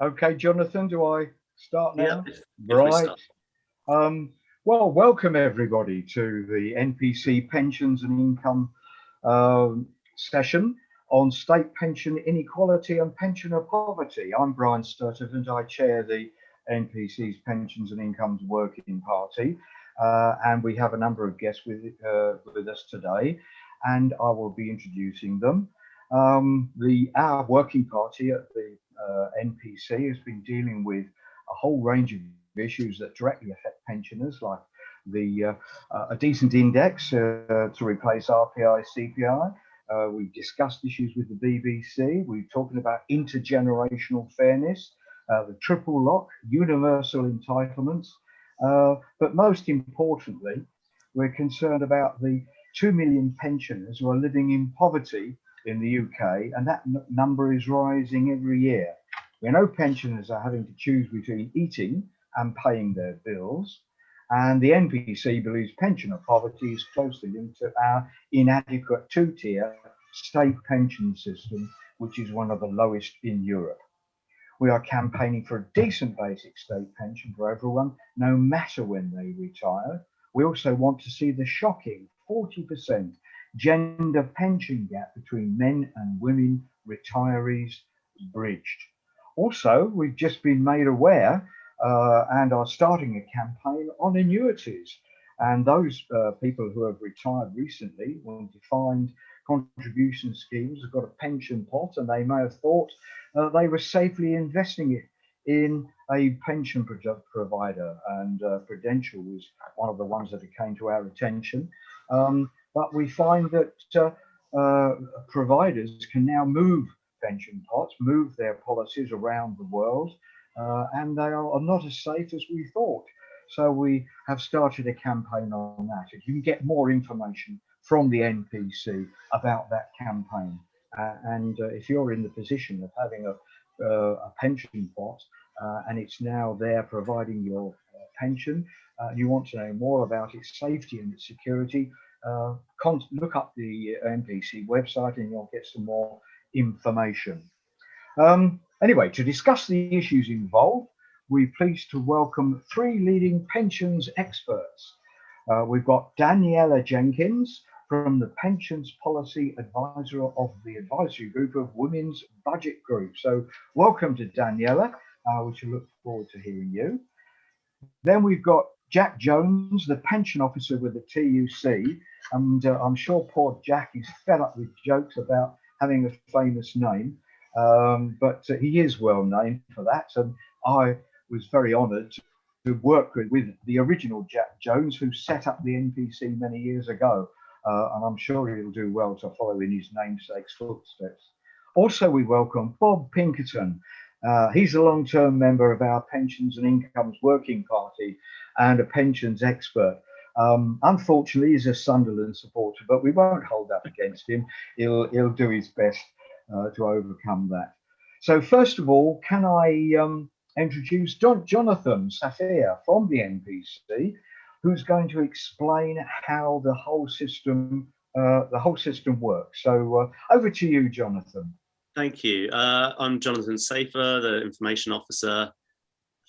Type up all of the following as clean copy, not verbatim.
Okay, Jonathan, do I start Yeah, now? if we Right. start. Well, welcome everybody to the NPC Pensions and Income session on state pension inequality and pensioner poverty. I'm Brian Sturtevant and I chair the NPC's Pensions and Incomes Working Party. And we have a number of guests with us today, and I will be introducing them. Our working party at the NPC has been dealing with a whole range of issues that directly affect pensioners, like a decent index to replace RPI, CPI. We've discussed issues with the BBC. We're talking about intergenerational fairness, the triple lock, universal entitlements. But most importantly, we're concerned about the 2 million pensioners who are living in poverty in the UK, and that number is rising every year. We know pensioners are having to choose between eating and paying their bills, and the NPC believes pensioner poverty is closely linked to our inadequate two-tier state pension system, which is one of the lowest in Europe. We are campaigning for a decent basic state pension for everyone, no matter when they retire. We also want to see the shocking 40% gender pension gap between men and women retirees bridged. Also, we've just been made aware and are starting a campaign on annuities. And those people who have retired recently, when defined contribution schemes, have got a pension pot, and they may have thought they were safely investing it in a pension provider. And Prudential was one of the ones that came to our attention. But we find that providers can now move pension pots, move their policies around the world, and they are not as safe as we thought. So we have started a campaign on that. If you can get more information from the NPC about that campaign, and if you're in the position of having a pension pot and it's now there providing your pension, you want to know more about its safety and its security, look up the NPC website and you'll get some more information. Anyway, to discuss the issues involved, we're pleased to welcome three leading pensions experts. We've got Daniela Jenkins from the Pensions Policy Advisor of the Advisory Group of Women's Budget Group. So welcome to Daniela. We should look forward to hearing you. Then we've got Jack Jones, the Pension Officer with the TUC. And I'm sure poor Jack is fed up with jokes about having a famous name. But he is well known for that. And I was very honoured to work with the original Jack Jones, who set up the NPC many years ago. And I'm sure he'll do well to follow in his namesake's footsteps. Also, we welcome Bob Pinkerton. He's a long-term member of our Pensions and Incomes Working Party and a pensions expert. Unfortunately, he's a Sunderland supporter, but we won't hold that against him. He'll do his best to overcome that. So first of all, can I introduce Jonathan Safir from the NPC, who's going to explain how the whole system works. So over to you, Jonathan. Thank you. I'm Jonathan Safer, the Information Officer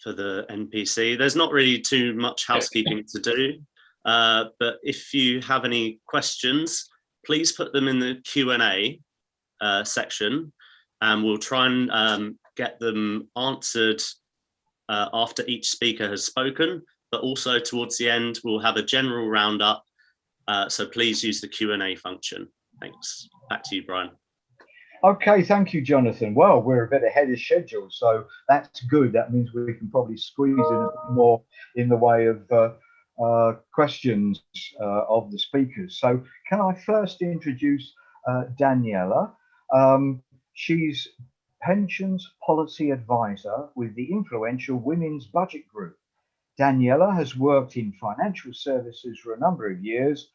for the NPC. There's not really too much housekeeping to do, but if you have any questions, please put them in the Q&A section, and we'll try and get them answered after each speaker has spoken, but also towards the end, we'll have a general roundup. So please use the Q&A function. Thanks. Back to you, Brian. Okay, thank you, Jonathan. Well, we're a bit ahead of schedule, so that's good. That means we can probably squeeze in a bit more in the way of questions of the speakers. So can I first introduce Daniela? She's Pensions Policy Advisor with the influential Women's Budget Group. Daniela has worked in financial services for a number of years,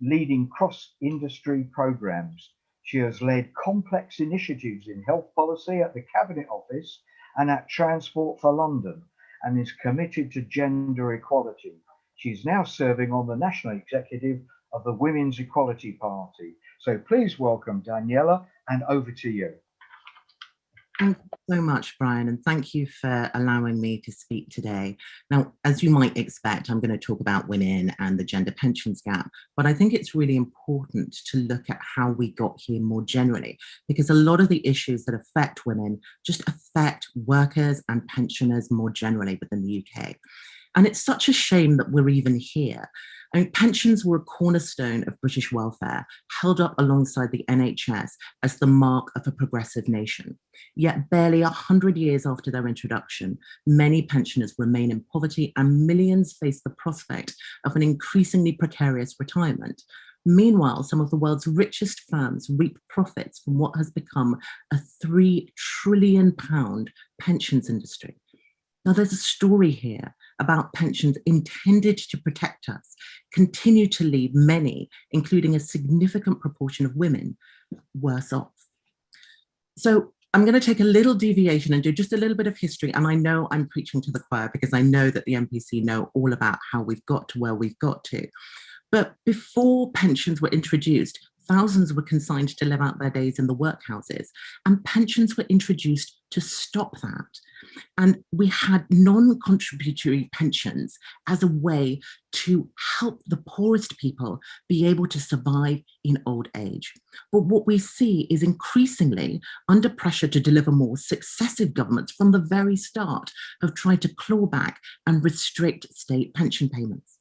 leading cross-industry programs. She has led complex initiatives in health policy at the Cabinet Office and at Transport for London, and is committed to gender equality. She's now serving on the National Executive of the Women's Equality Party. So please welcome Daniela, and over to you. Thank you so much, Brian, and thank you for allowing me to speak today. Now, as you might expect, I'm going to talk about women and the gender pensions gap, but I think it's really important to look at how we got here more generally, because a lot of the issues that affect women just affect workers and pensioners more generally within the UK. And it's such a shame that we're even here. I mean, pensions were a cornerstone of British welfare, held up alongside the NHS as the mark of a progressive nation. Yet barely 100 years after their introduction, many pensioners remain in poverty and millions face the prospect of an increasingly precarious retirement. Meanwhile, some of the world's richest firms reap profits from what has become a £3 trillion pensions industry. Now, there's a story here about pensions intended to protect us continue to leave many, including a significant proportion of women, worse off. So I'm going to take a little deviation and do just a little bit of history. And I know I'm preaching to the choir because I know that the NPC know all about how we've got to where we've got to. But before pensions were introduced, thousands were consigned to live out their days in the workhouses, and pensions were introduced to stop that. And we had non-contributory pensions as a way to help the poorest people be able to survive in old age. But what we see is increasingly under pressure to deliver more, successive governments from the very start have tried to claw back and restrict state pension payments.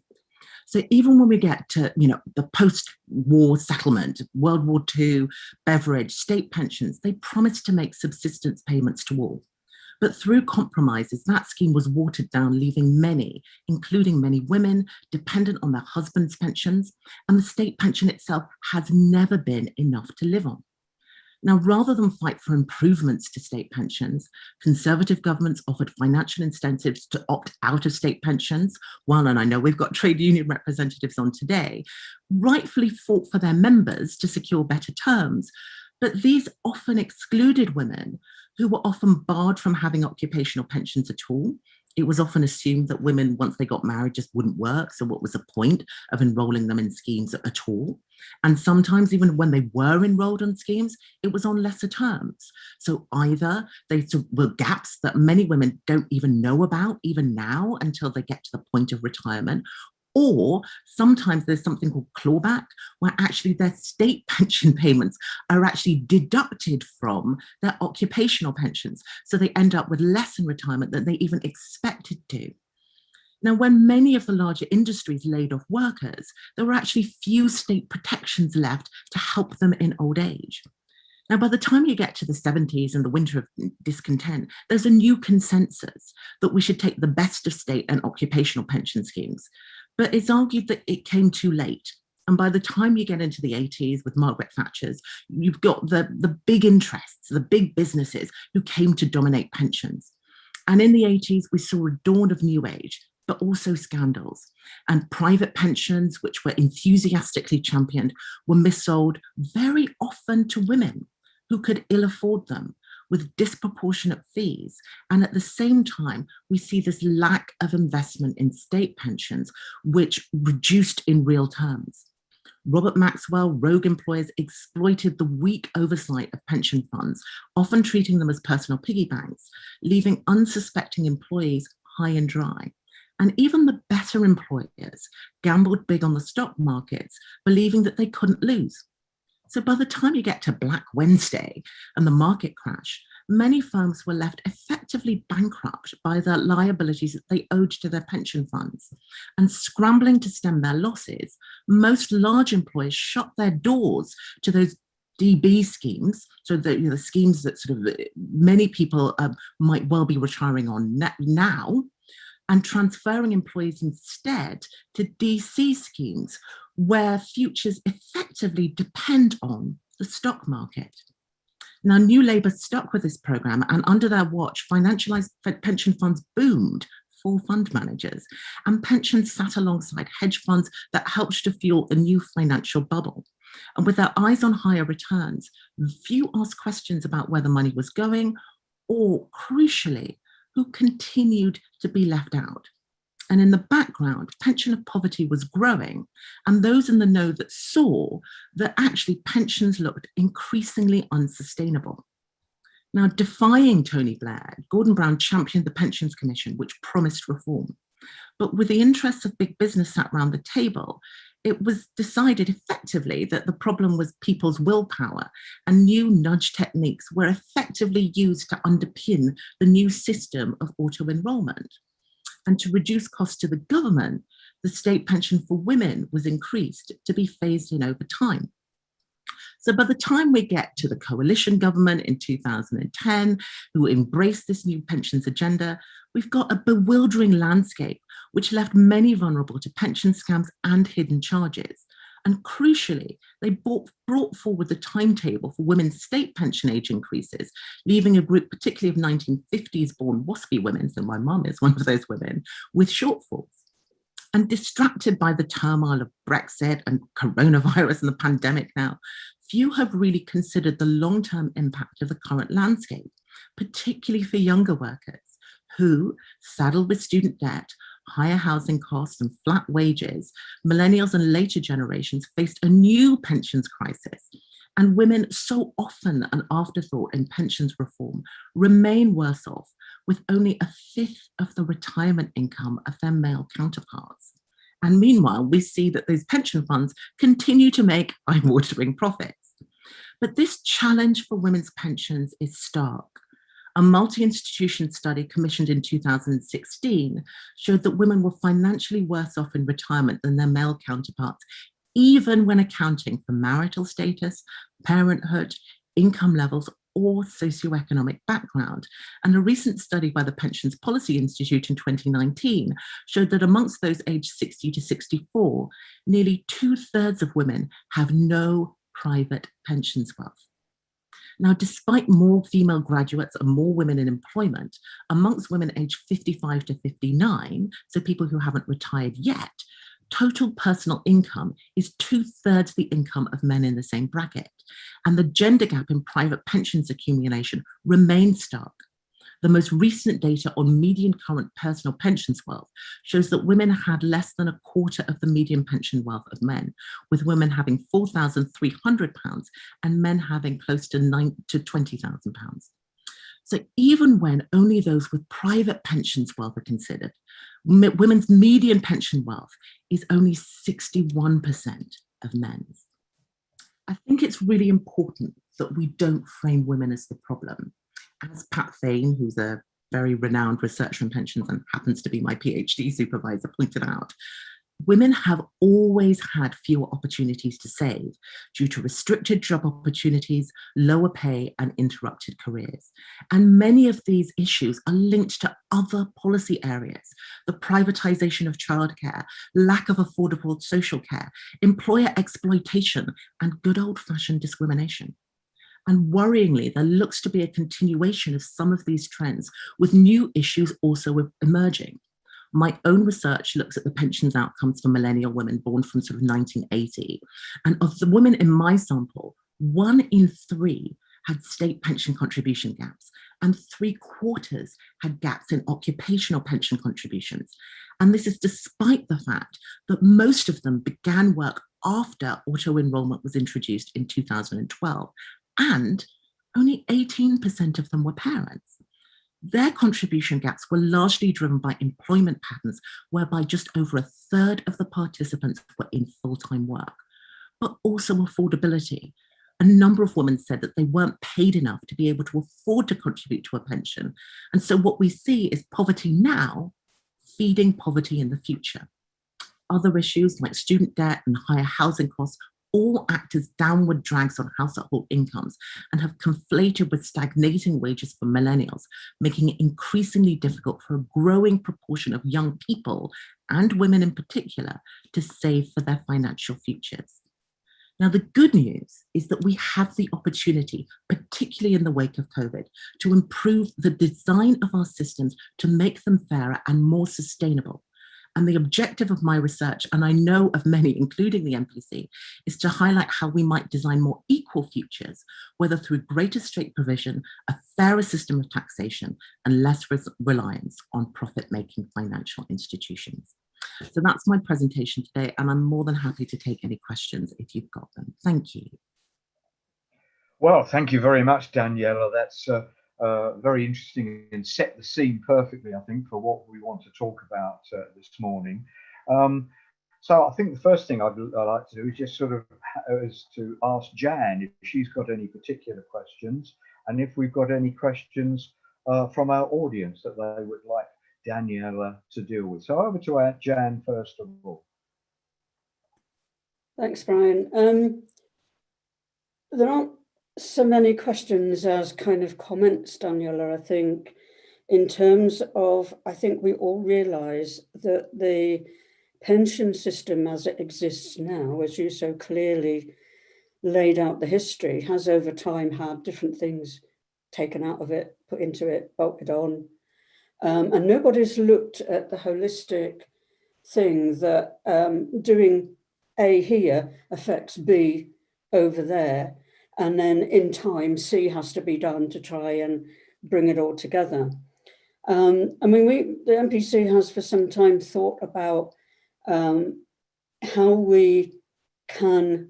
So even when we get to, the post-war settlement, World War II, Beveridge, state pensions, they promised to make subsistence payments to all. But through compromises, that scheme was watered down, leaving many, including many women, dependent on their husbands' pensions, and the state pension itself has never been enough to live on. Now, rather than fight for improvements to state pensions, Conservative governments offered financial incentives to opt out of state pensions, while, and I know we've got trade union representatives on today, rightfully fought for their members to secure better terms. But these often excluded women who were often barred from having occupational pensions at all. It was often assumed that women, once they got married, just wouldn't work. So what was the point of enrolling them in schemes at all? And sometimes even when they were enrolled on schemes, it was on lesser terms. So either they were gaps that many women don't even know about even now until they get to the point of retirement, or sometimes there's something called clawback, where actually their state pension payments are actually deducted from their occupational pensions. So they end up with less in retirement than they even expected to. Now, when many of the larger industries laid off workers, there were actually few state protections left to help them in old age. Now, by the time you get to the 70s and the winter of discontent, there's a new consensus that we should take the best of state and occupational pension schemes. But it's argued that it came too late. And by the time you get into the 80s with Margaret Thatcher's, you've got the big interests, the big businesses who came to dominate pensions. And in the 80s, we saw a dawn of new age, but also scandals. And private pensions, which were enthusiastically championed, were missold very often to women who could ill afford them, with disproportionate fees. And at the same time, we see this lack of investment in state pensions, which reduced in real terms. Robert Maxwell, rogue employers exploited the weak oversight of pension funds, often treating them as personal piggy banks, leaving unsuspecting employees high and dry. And even the better employers gambled big on the stock markets, believing that they couldn't lose. So by the time you get to Black Wednesday and the market crash, many firms were left effectively bankrupt by the liabilities that they owed to their pension funds. And scrambling to stem their losses, most large employers shut their doors to those DB schemes, so the schemes that sort of many people might well be retiring on now, and transferring employees instead to DC schemes, where futures effectively depend on the stock market. Now, New Labour stuck with this programme, and under their watch, financialised pension funds boomed for fund managers, and pensions sat alongside hedge funds that helped to fuel a new financial bubble. And with their eyes on higher returns, few asked questions about where the money was going, or crucially, who continued to be left out. And in the background, pensioner poverty was growing, and those in the know that saw that actually pensions looked increasingly unsustainable. Now, defying Tony Blair, Gordon Brown championed the Pensions Commission, which promised reform. But with the interests of big business sat around the table, it was decided effectively that the problem was people's willpower, and new nudge techniques were effectively used to underpin the new system of auto-enrollment. And to reduce costs to the government, the state pension for women was increased to be phased in over time. So by the time we get to the coalition government in 2010, who embraced this new pensions agenda, we've got a bewildering landscape which left many vulnerable to pension scams and hidden charges. And crucially, they brought forward the timetable for women's state pension age increases, leaving a group particularly of 1950s born WASPy women, so my mum is one of those women, with shortfalls. And distracted by the turmoil of Brexit and coronavirus and the pandemic now, few have really considered the long-term impact of the current landscape, particularly for younger workers who, saddled with student debt, higher housing costs and flat wages, millennials and later generations faced a new pensions crisis. And women, so often an afterthought in pensions reform, remain worse off with only a fifth of the retirement income of their male counterparts. And meanwhile, we see that those pension funds continue to make eye-watering profits. But this challenge for women's pensions is stark. A multi-institution study commissioned in 2016 showed that women were financially worse off in retirement than their male counterparts, even when accounting for marital status, parenthood, income levels, or socioeconomic background. And a recent study by the Pensions Policy Institute in 2019 showed that amongst those aged 60 to 64, nearly 2/3 of women have no private pensions wealth. Now, despite more female graduates and more women in employment, amongst women aged 55 to 59, so people who haven't retired yet, total personal income is 2/3 the income of men in the same bracket. And the gender gap in private pensions accumulation remains stark. The most recent data on median current personal pensions wealth shows that women had less than a quarter of the median pension wealth of men, with women having £4,300 and men having close to £20,000. So even when only those with private pensions wealth are considered, women's median pension wealth is only 61% of men's. I think it's really important that we don't frame women as the problem. As Pat Thane, who's a very renowned researcher in pensions and happens to be my PhD supervisor, pointed out, women have always had fewer opportunities to save due to restricted job opportunities, lower pay, and interrupted careers. And many of these issues are linked to other policy areas: the privatization of childcare, lack of affordable social care, employer exploitation, and good old-fashioned discrimination. And worryingly, there looks to be a continuation of some of these trends, with new issues also emerging. My own research looks at the pensions outcomes for millennial women born from sort of 1980. And of the women in my sample, 1 in 3 had state pension contribution gaps, and 3/4 had gaps in occupational pension contributions. And this is despite the fact that most of them began work after auto-enrollment was introduced in 2012. And only 18% of them were parents. Their contribution gaps were largely driven by employment patterns, whereby just over 1/3 of the participants were in full-time work, but also affordability. A number of women said that they weren't paid enough to be able to afford to contribute to a pension. And so what we see is poverty now feeding poverty in the future. Other issues like student debt and higher housing costs all act as downward drags on household incomes and have conflated with stagnating wages for millennials, making it increasingly difficult for a growing proportion of young people, and women in particular, to save for their financial futures. Now, the good news is that we have the opportunity, particularly in the wake of COVID, to improve the design of our systems to make them fairer and more sustainable. And the objective of my research, and I know of many, including the NPC, is to highlight how we might design more equal futures, whether through greater state provision, a fairer system of taxation, and less reliance on profit-making financial institutions. So that's my presentation today, and I'm more than happy to take any questions if you've got them. Thank you. Well, thank you very much, Daniela. That's very interesting and set the scene perfectly, I think, for what we want to talk about this morning. So I think the first thing I'd like to do is just sort of is to ask Jan if she's got any particular questions, and if we've got any questions from our audience that they would like Daniela to deal with. So over to Jan first of all. Thanks, Brian. There aren't so many questions as kind of comments, Daniela, I think, in terms of, I think we all realise that the pension system as it exists now, as you so clearly laid out the history, has over time had different things taken out of it, put into it, bolted on. And nobody's looked at the holistic thing that doing A here affects B over there. And then in time, C has to be done to try and bring it all together. I mean, the NPC has for some time thought about how we can,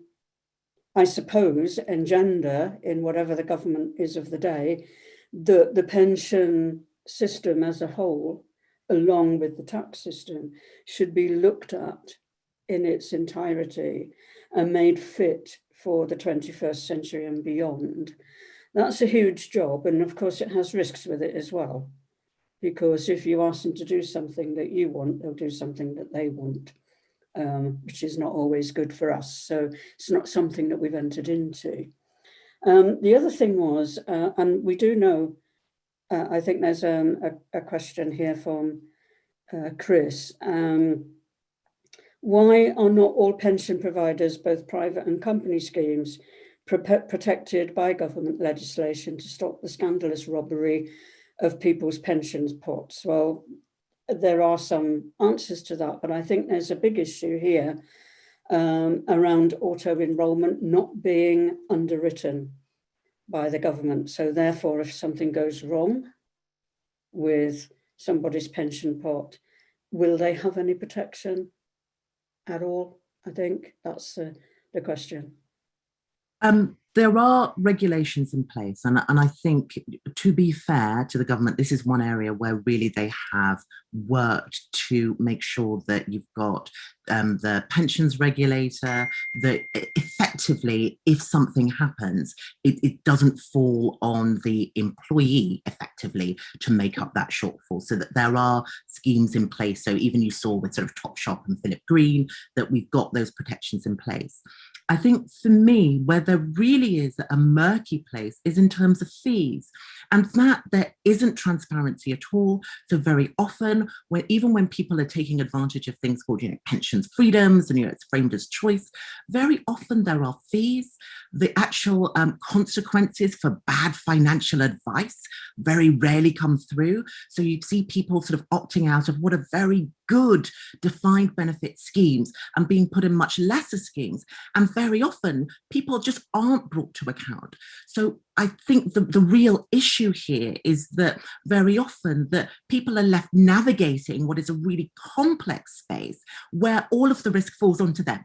I suppose, engender in whatever the government is of the day, the pension system as a whole, along with the tax system, should be looked at in its entirety and made fit for the 21st century and beyond. That's a huge job, and of course it has risks with it as well, because if you ask them to do something that you want, they'll do something that they want, which is not always good for us. So it's not something that we've entered into. The other thing was, and we do know, I think there's a question here from Chris. Why are not all pension providers, both private and company schemes, protected by government legislation to stop the scandalous robbery of people's pensions pots? Well, there are some answers to that, but I think there's a big issue here around auto-enrolment not being underwritten by the government. So therefore, if something goes wrong with somebody's pension pot, will they have any protection at all? I think that's the question. There are regulations in place, and I think, to be fair to the government, this is one area where really they have worked to make sure that you've got the pensions regulator, that effectively, if something happens, it doesn't fall on the employee effectively to make up that shortfall, so that there are schemes in place. So even you saw with sort of Topshop and Philip Green that we've got those protections in place. I think for me, where there really is a murky place is in terms of fees, and that there isn't transparency at all. So very often, even when people are taking advantage of things called, pensions freedoms, and it's framed as choice, very often there are fees. The actual consequences for bad financial advice very rarely come through. So you see people sort of opting out of what are very good defined benefit schemes and being put in much lesser schemes. And very often people just aren't brought to account. So I think the real issue here is that very often that people are left navigating what is a really complex space where all of the risk falls onto them.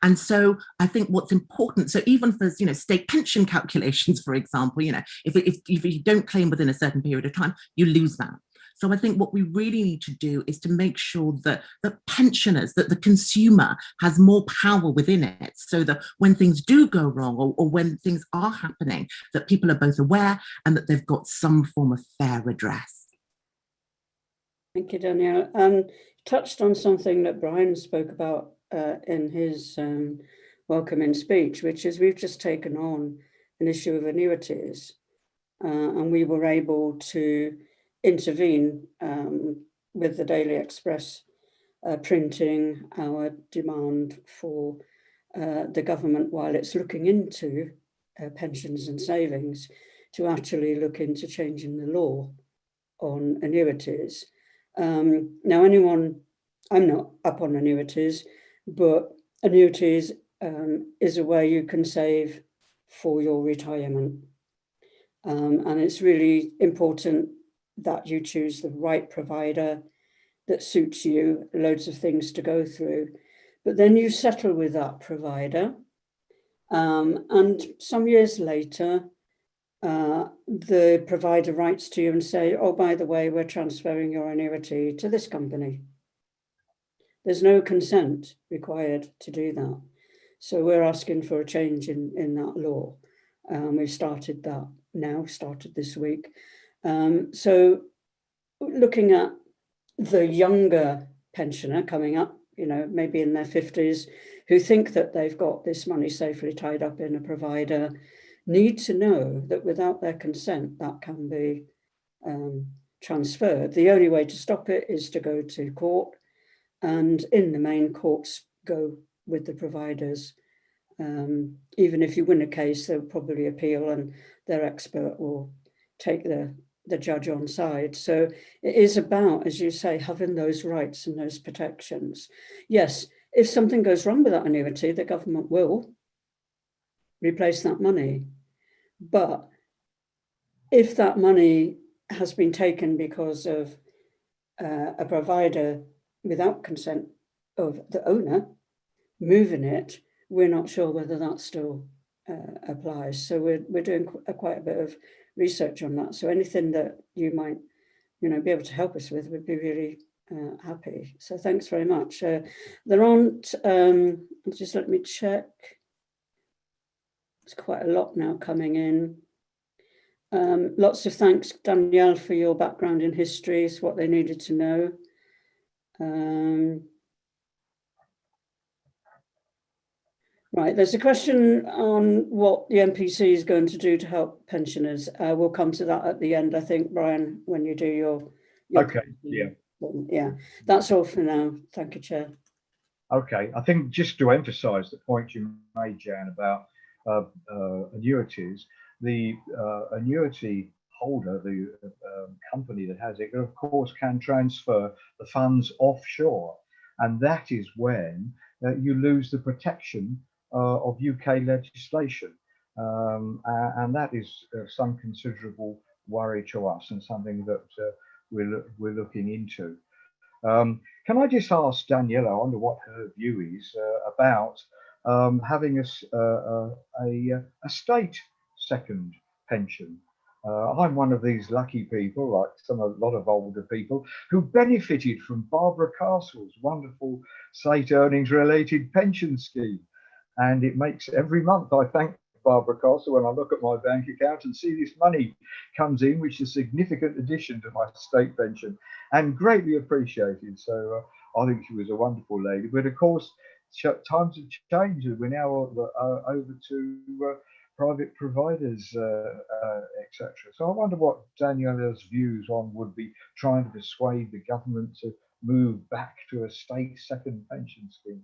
And so I think what's important, so even for state pension calculations, for example, if you don't claim within a certain period of time, you lose that. So I think what we really need to do is to make sure that the pensioners, that the consumer has more power within it, so that when things do go wrong or when things are happening, that people are both aware and that they've got some form of fair redress. Thank you, Danielle. Touched on something that Brian spoke about in his welcoming speech, which is we've just taken on an issue of annuities, and we were able to intervene with the Daily Express printing our demand for the government, while it's looking into pensions and savings, to actually look into changing the law on annuities. Now, I'm not up on annuities, but annuities is a way you can save for your retirement. And it's really important that you choose the right provider that suits you, loads of things to go through. But then you settle with that provider. And some years later, the provider writes to you and say, oh, by the way, we're transferring your annuity to this company. There's no consent required to do that. So we're asking for a change in that law. We've started that now, started this week. So looking at the younger pensioner coming up, you know, maybe in their 50s, who think that they've got this money safely tied up in a provider, need to know that without their consent, that can be transferred. The only way to stop it is to go to court, and in the main, courts go with the providers. Even if you win a case, they'll probably appeal and their expert will take the judge on side. So it is about, as you say, having those rights and those protections. Yes, if something goes wrong with that annuity, the government will replace that money. But if that money has been taken because of a provider without consent of the owner moving it, we're not sure whether that still applies. So we're doing quite a bit of research on that. So anything that you might, you know, be able to help us with, we'd be really happy. So thanks very much. There aren't, just let me check. There's quite a lot now coming in. Lots of thanks, Danielle, for your background in history. It's what they needed to know. Right, there's a question on what the NPC is going to do to help pensioners. We'll come to that at the end, I think, Brian, when you do your okay, yeah. Yeah, that's all for now. Thank you, Chair. Okay, I think just to emphasise the point you made, Jan, about annuities, the annuity holder, the company that has it, of course, can transfer the funds offshore. And that is when you lose the protection of UK legislation. And that is some considerable worry to us and something that we're looking into. Can I just ask Daniela, I wonder what her view is about having a state second pension. I'm one of these lucky people, like a lot of older people, who benefited from Barbara Castle's wonderful state earnings related pension scheme. And it makes every month I thank Barbara Castle when I look at my bank account and see this money comes in, which is a significant addition to my state pension and greatly appreciated. So I think she was a wonderful lady. But of course, times have changed. We're now over to private providers, etc. So I wonder what Daniela's views on would be trying to persuade the government to move back to a state second pension scheme.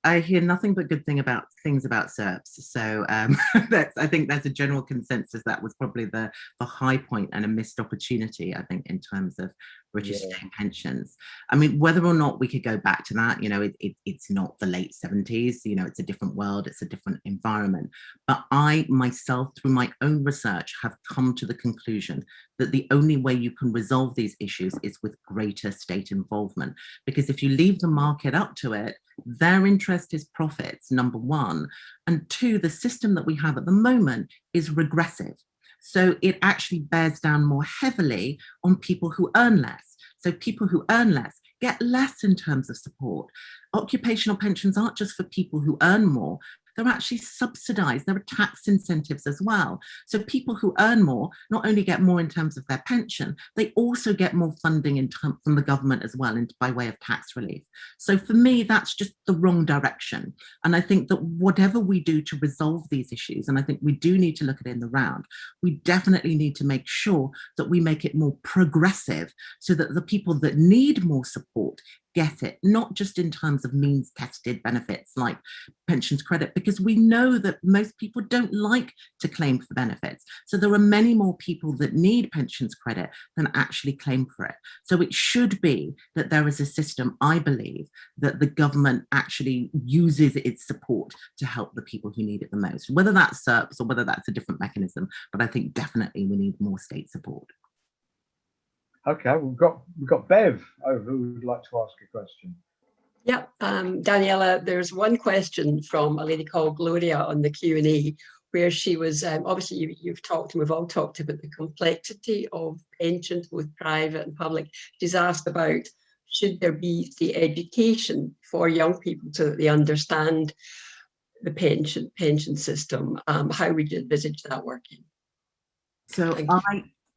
I hear nothing but good things about SERPs. So I think there's a general consensus that was probably the high point and a missed opportunity, I think, in terms of British state pensions. I mean, whether or not we could go back to that, you know, it's not the late 70s, you know, it's a different world, it's a different environment. But I myself, through my own research, have come to the conclusion that the only way you can resolve these issues is with greater state involvement. Because if you leave the market up to it, their interest is profits, number one. And two, the system that we have at the moment is regressive. So it actually bears down more heavily on people who earn less. So people who earn less get less in terms of support. Occupational pensions aren't just for people who earn more, they're actually subsidized. There are tax incentives as well. So people who earn more not only get more in terms of their pension, they also get more funding from the government as well, by way of tax relief. So for me, that's just the wrong direction. And I think that whatever we do to resolve these issues, and I think we do need to look at it in the round, we definitely need to make sure that we make it more progressive so that the people that need more support get it, not just in terms of means tested benefits like pensions credit, because we know that most people don't like to claim for benefits. So there are many more people that need pensions credit than actually claim for it. So it should be that there is a system, I believe, that the government actually uses its support to help the people who need it the most, whether that's SERPs or whether that's a different mechanism. But I think definitely we need more state support. Okay, we've got Bev over who would like to ask a question. Yep, Daniela, there's one question from a lady called Gloria on the Q&A. where she was, obviously you've talked, and we've all talked about the complexity of pensions, both private and public. She's asked about, should there be the education for young people so that they understand the pension system? How would you envisage that working? So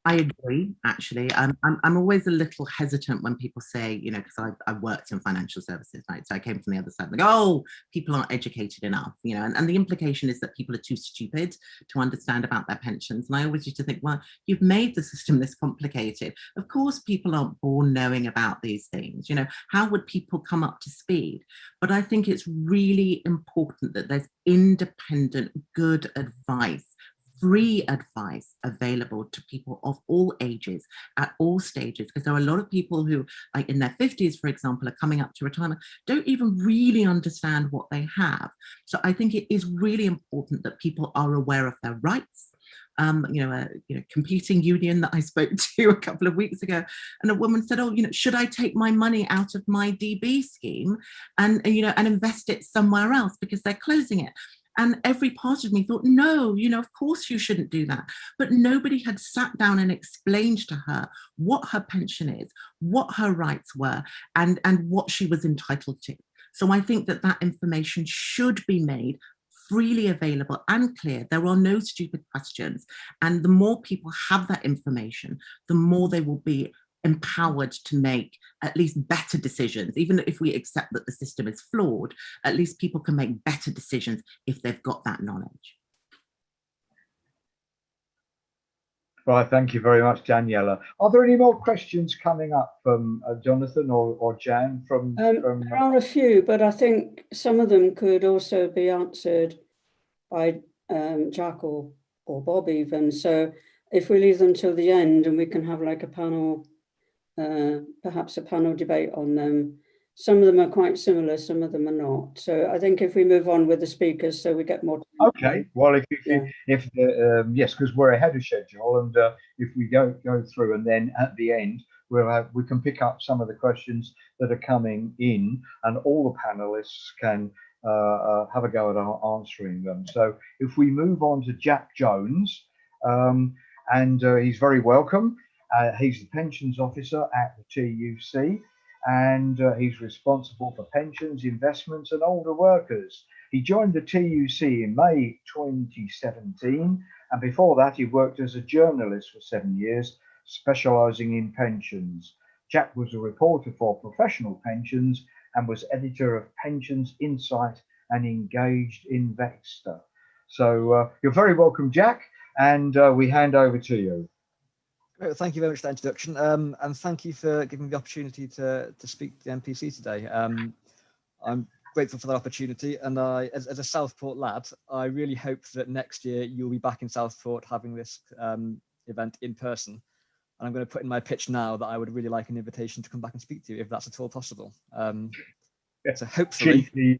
I agree, actually. I'm always a little hesitant when people say, you know, because I worked in financial services, right? So I came from the other side, like, oh, people aren't educated enough, you know, and the implication is that people are too stupid to understand about their pensions. And I always used to think, well, you've made the system this complicated. Of course, people aren't born knowing about these things. You know, how would people come up to speed? But I think it's really important that there's independent, good advice, free advice available to people of all ages at all stages, because there are a lot of people who, like in their 50s, for example, are coming up to retirement, don't even really understand what they have. So I think it is really important that people are aware of their rights. Competing union that I spoke to a couple of weeks ago, and a woman said, oh, you know, should I take my money out of my DB scheme and invest it somewhere else because they're closing it? And every part of me thought, no, you know, of course you shouldn't do that. But nobody had sat down and explained to her what her pension is, what her rights were, and what she was entitled to. So I think that information should be made freely available and clear. There are no stupid questions. And the more people have that information, the more they will be empowered to make at least better decisions. Even if we accept that the system is flawed, at least people can make better decisions if they've got that knowledge. Right, thank you very much, Daniela. Are there any more questions coming up from Jonathan or Jan? There are a few, but I think some of them could also be answered by Jack or Bob even. So if we leave them till the end and we can have like a panel, perhaps a panel debate on them. Some of them are quite similar, some of them are not. So I think if we move on with the speakers, so we get more time. Okay, well, yes, because we're ahead of schedule, and if we go through, and then at the end we can pick up some of the questions that are coming in, and all the panelists can have a go at answering them. So if we move on to Jack Jones, and he's very welcome. He's the pensions officer at the TUC, and he's responsible for pensions, investments, and older workers. He joined the TUC in May 2017, and before that he worked as a journalist for 7 years, specialising in pensions. Jack was a reporter for Professional Pensions and was editor of Pensions Insight and Engaged Investor. So you're very welcome, Jack, and we hand over to you. Great. Thank you very much for that introduction, and thank you for giving me the opportunity to speak to the NPC today. I'm grateful for that opportunity, and as a Southport lad, I really hope that next year you'll be back in Southport having this event in person. And I'm going to put in my pitch now that I would really like an invitation to come back and speak to you if that's at all possible. So hopefully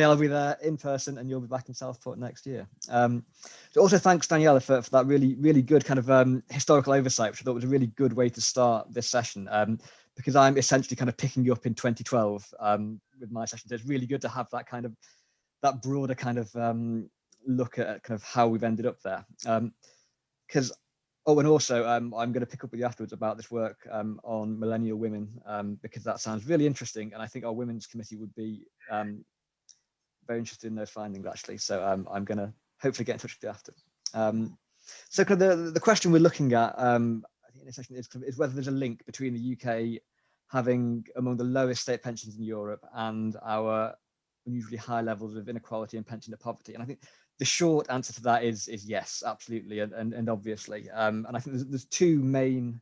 I'll be there in person and you'll be back in Southport next year. So also thanks, Daniela, for that really, really good kind of historical oversight, which I thought was a really good way to start this session, because I'm essentially kind of picking you up in 2012 with my session. So it's really good to have that broader kind of look at kind of how we've ended up there. Because and also I'm going to pick up with you afterwards about this work on millennial women, because that sounds really interesting, and I think our women's committee would be very interested in those findings actually. So I'm going to hopefully get in touch with you after. So kind of the question we're looking at, I think in this session is whether there's a link between the UK having among the lowest state pensions in Europe and our unusually high levels of inequality and pension poverty. And I think the short answer to that is yes, absolutely, and obviously. And I think there's two main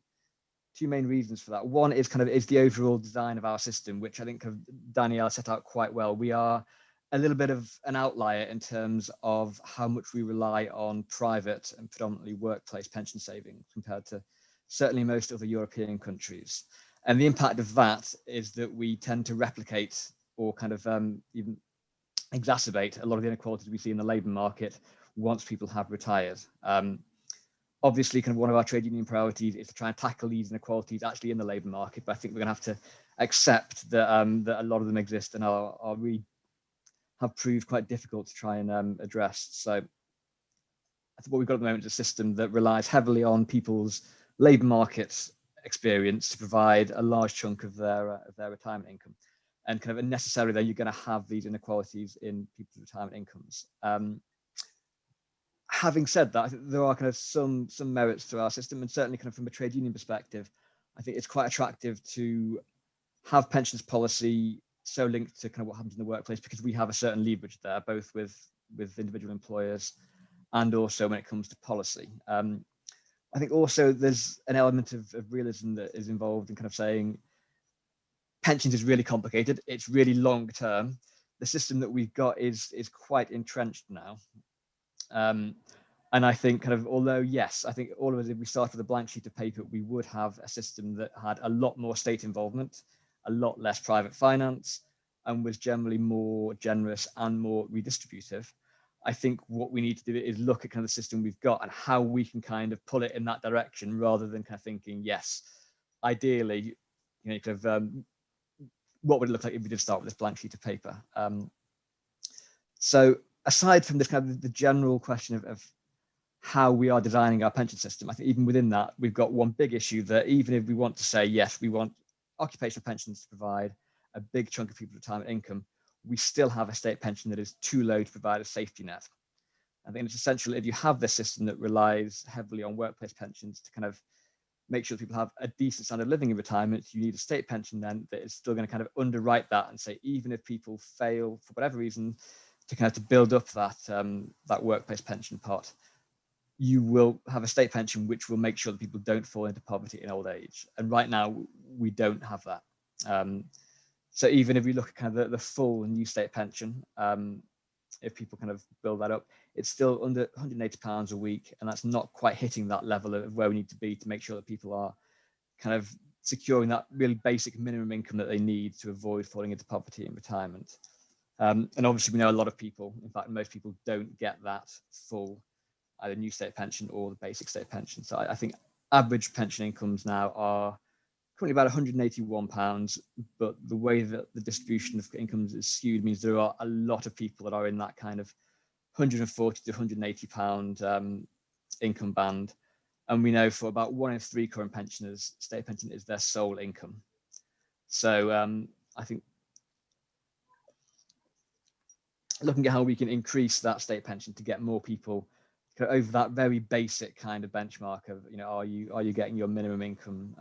reasons for that. One is the overall design of our system, which I think Danielle set out quite well. We are a little bit of an outlier in terms of how much we rely on private and predominantly workplace pension savings compared to certainly most other European countries. And the impact of that is that we tend to replicate or kind of even exacerbate a lot of the inequalities we see in the labour market once people have retired. Obviously, kind of one of our trade union priorities is to try and tackle these inequalities actually in the labour market, but I think we're going to have to accept that that a lot of them exist and are really have proved quite difficult to try and address. So I think what we've got at the moment is a system that relies heavily on people's labour market experience to provide a large chunk of their retirement income. And kind of unnecessarily, then you're going to have these inequalities in people's retirement incomes. Having said that, I think there are kind of some merits to our system, and certainly kind of from a trade union perspective, I think it's quite attractive to have pensions policy so linked to kind of what happens in the workplace, because we have a certain leverage there, both with individual employers and also when it comes to policy. I think also there's an element of realism that is involved in kind of saying pensions is really complicated. It's really long term. The system that we've got is quite entrenched now. And I think kind of, although yes, I think all of us, if we started with a blank sheet of paper, we would have a system that had a lot more state involvement, a lot less private finance, and was generally more generous and more redistributive. I think what we need to do is look at kind of the system we've got and how we can kind of pull it in that direction, rather than kind of thinking, yes, ideally, you know, kind of what would it look like if we did start with this blank sheet of paper? So aside from this kind of the general question of how we are designing our pension system, I think even within that, we've got one big issue that even if we want to say, yes, we want occupational pensions to provide a big chunk of people's retirement income, we still have a state pension that is too low to provide a safety net. I think it's essential, if you have this system that relies heavily on workplace pensions to kind of make sure that people have a decent standard of living in retirement, you need a state pension then that is still going to kind of underwrite that and say, even if people fail for whatever reason to kind of to build up that that workplace pension pot, you will have a state pension which will make sure that people don't fall into poverty in old age. And right now we don't have that. So even if we look at kind of the full new state pension, if people kind of build that up, it's still under £180 a week, and that's not quite hitting that level of where we need to be to make sure that people are kind of securing that really basic minimum income that they need to avoid falling into poverty in retirement. And obviously we know a lot of people, in fact most people, don't get that full either new state pension or the basic state pension. So I think average pension incomes now are currently about £181, but the way that the distribution of incomes is skewed means there are a lot of people that are in that kind of £140 to £180 income band. And we know for about 1 in 3 current pensioners, state pension is their sole income. So I think looking at how we can increase that state pension to get more people over that very basic kind of benchmark of, you know, are you getting your minimum income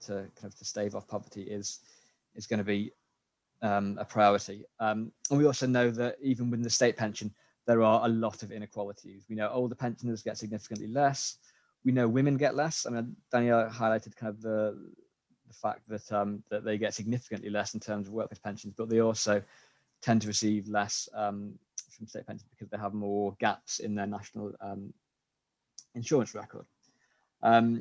to kind of to stave off poverty is going to be a priority. And we also know that even within the state pension, there are a lot of inequalities. We know older pensioners get significantly less. We know women get less. I mean, Danielle highlighted kind of the fact that that they get significantly less in terms of workplace pensions, but they also tend to receive less from state pensions because they have more gaps in their national insurance record. So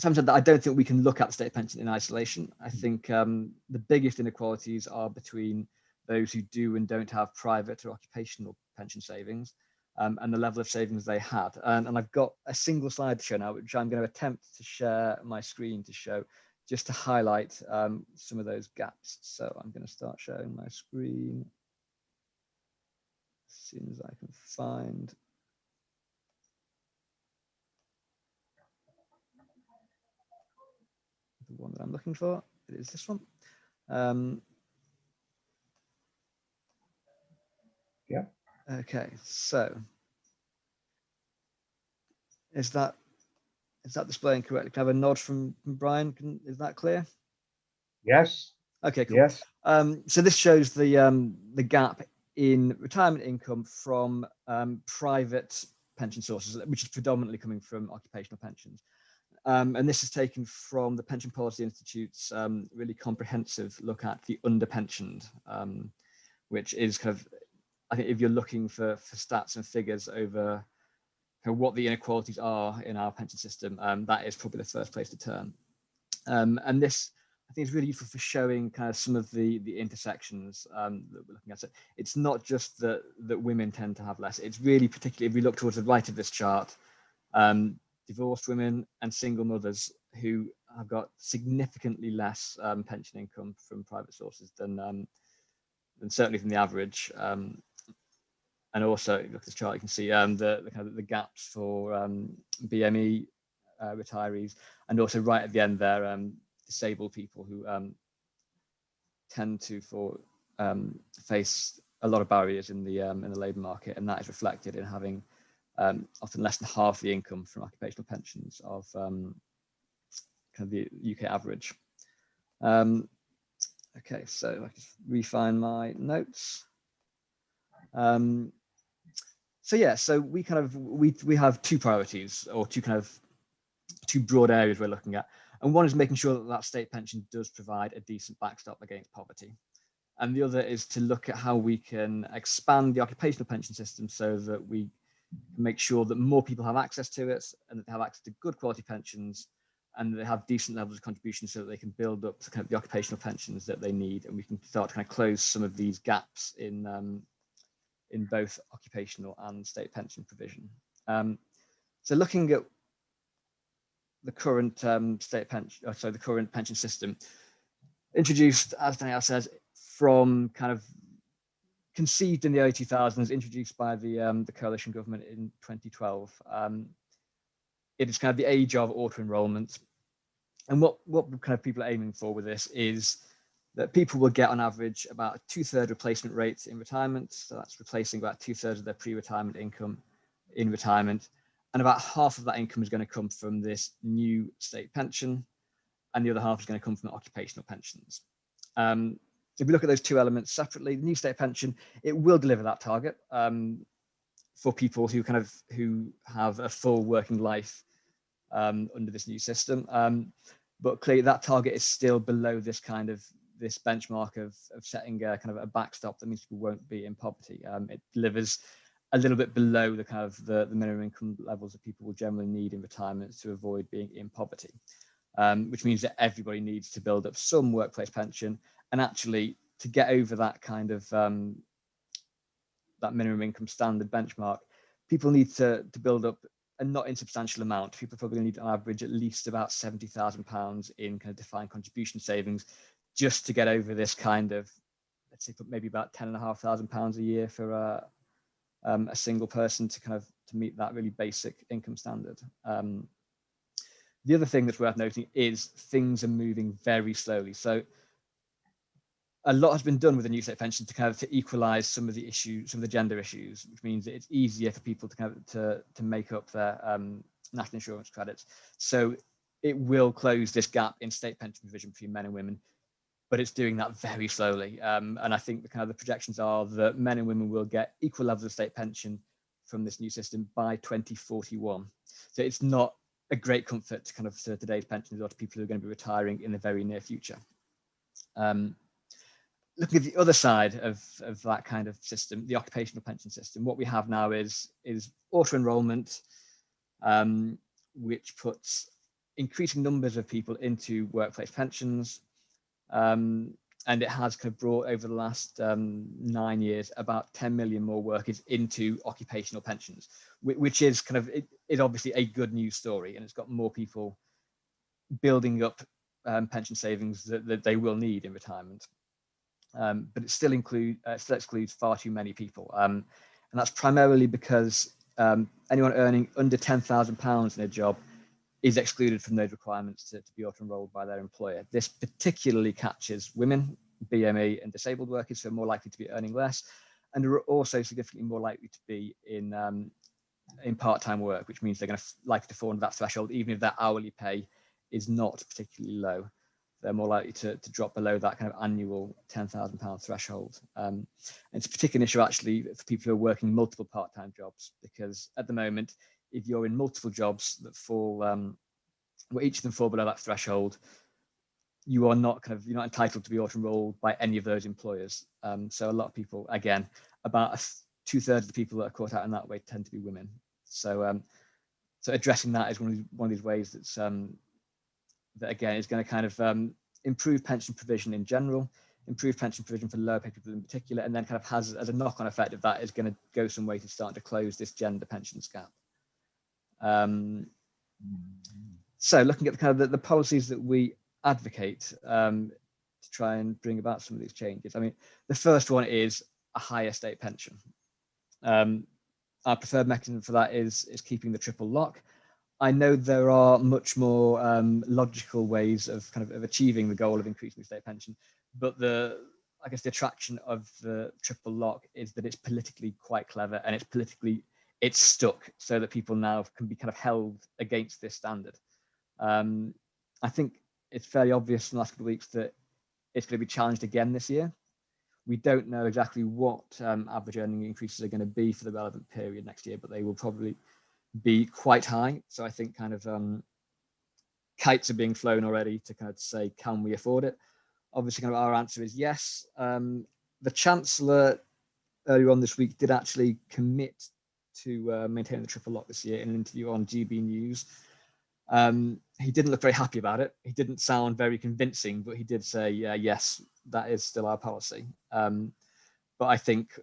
having said that, I don't think we can look at the state pension in isolation. I think the biggest inequalities are between those who do and don't have private or occupational pension savings and the level of savings they had. And I've got a single slide to show now, which I'm going to attempt to share my screen to show, just to highlight some of those gaps. So I'm going to start sharing my screen as soon as I can find the one that I'm looking for. It is this one. Yeah. Okay, so is that displaying correctly? Can I have a nod from Brian? Is that clear? Yes. Okay, cool. Yes. So this shows the gap in retirement income from private pension sources, which is predominantly coming from occupational pensions. And this is taken from the Pension Policy Institute's really comprehensive look at the underpensioned, which is kind of, I think if you're looking for stats and figures over kind of what the inequalities are in our pension system, that is probably the first place to turn. And this, I think, is really useful for showing kind of some of the intersections that we're looking at. So it's not just that women tend to have less. It's really particularly, if we look towards the right of this chart, divorced women and single mothers who have got significantly less pension income from private sources than certainly from the average. And also, if you look at this chart, you can see the kind of the gaps for BME retirees, and also right at the end there, disabled people who tend to face a lot of barriers in the labour market, and that is reflected in having often less than half the income from occupational pensions of kind of the UK average. Okay, so I just refine my notes. So yeah, so we have two priorities, or two broad areas we're looking at, and one is making sure that that state pension does provide a decent backstop against poverty, and the other is to look at how we can expand the occupational pension system so that we can make sure that more people have access to it, and that they have access to good quality pensions, and that they have decent levels of contribution so that they can build up kind of the occupational pensions that they need, and we can start to kind of close some of these gaps in both occupational and state pension provision. So looking at the current the current pension system, introduced, as Danielle says, from kind of conceived in the early 2000s, introduced by the coalition government in 2012. It is kind of the age of auto-enrolment. And what kind of people are aiming for with this is that people will get on average about a 2/3 replacement rate in retirement. So that's replacing about 2/3 of their pre-retirement income in retirement. And about half of that income is going to come from this new state pension, and the other half is going to come from occupational pensions. So if we look at those two elements separately, the new state pension, it will deliver that target for people who have a full working life under this new system. But clearly that target is still below this benchmark of setting a kind of a backstop that means people won't be in poverty. It delivers a little bit below the kind of the minimum income levels that people will generally need in retirement to avoid being in poverty, which means that everybody needs to build up some workplace pension, and actually to get over that kind of that minimum income standard benchmark, people need to build up a not insubstantial amount. People probably need on average at least about £70,000 in kind of defined contribution savings just to get over this kind of, let's say, maybe about £10,500 a year for a single person to meet that really basic income standard. The other thing that's worth noting is things are moving very slowly. So a lot has been done with the new state pension to equalize some of the issues, some of the gender issues, which means that it's easier for people to make up their national insurance credits. So it will close this gap in state pension provision between men and women, but it's doing that very slowly. And I think the projections are that men and women will get equal levels of state pension from this new system by 2041. So it's not a great comfort to today's pensioners or to people who are going to be retiring in the very near future. Looking at the other side of that kind of system, the occupational pension system, what we have now is auto-enrolment, which puts increasing numbers of people into workplace pensions. And it has brought over the last 9 years about 10 million more workers into occupational pensions, which is is obviously a good news story, and it's got more people building up pension savings that they will need in retirement. But it still excludes far too many people, and that's primarily because anyone earning under £10,000 in a job is excluded from those requirements to be auto-enrolled by their employer. This particularly catches women, BME, and disabled workers who are more likely to be earning less, and are also significantly more likely to be in part-time work, which means they're likely to fall under that threshold, even if their hourly pay is not particularly low. They're more likely to drop below that kind of annual £10,000 threshold. It's a particular issue actually for people who are working multiple part-time jobs, because at the moment, if you're in multiple jobs that fall, where each of them fall below that threshold, you're not entitled to be auto-enrolled by any of those employers. So a lot of people, again, about 2/3 of the people that are caught out in that way tend to be women. So so addressing that is one of these ways that's that again is going to improve pension provision in general, improve pension provision for lower paid people in particular, and then has as a knock-on effect of that is going to go some way to start to close this gender pensions gap. So looking at the policies that we advocate to try and bring about some of these changes. I mean, the first one is a higher state pension. Our preferred mechanism for that is keeping the triple lock. I know there are much more logical ways of achieving the goal of increasing the state pension, but I guess the attraction of the triple lock is that it's politically quite clever, and it's stuck so that people now can be kind of held against this standard. I think it's fairly obvious in the last couple of weeks that it's going to be challenged again this year. We don't know exactly what average earning increases are going to be for the relevant period next year, but they will probably be quite high. So I think kites are being flown already to kind of say, can we afford it? Obviously, our answer is yes. The Chancellor earlier on this week did actually commit to maintaining the triple lock this year in an interview on GB News. He didn't look very happy about it. He didn't sound very convincing, but he did say, yes, that is still our policy. But I think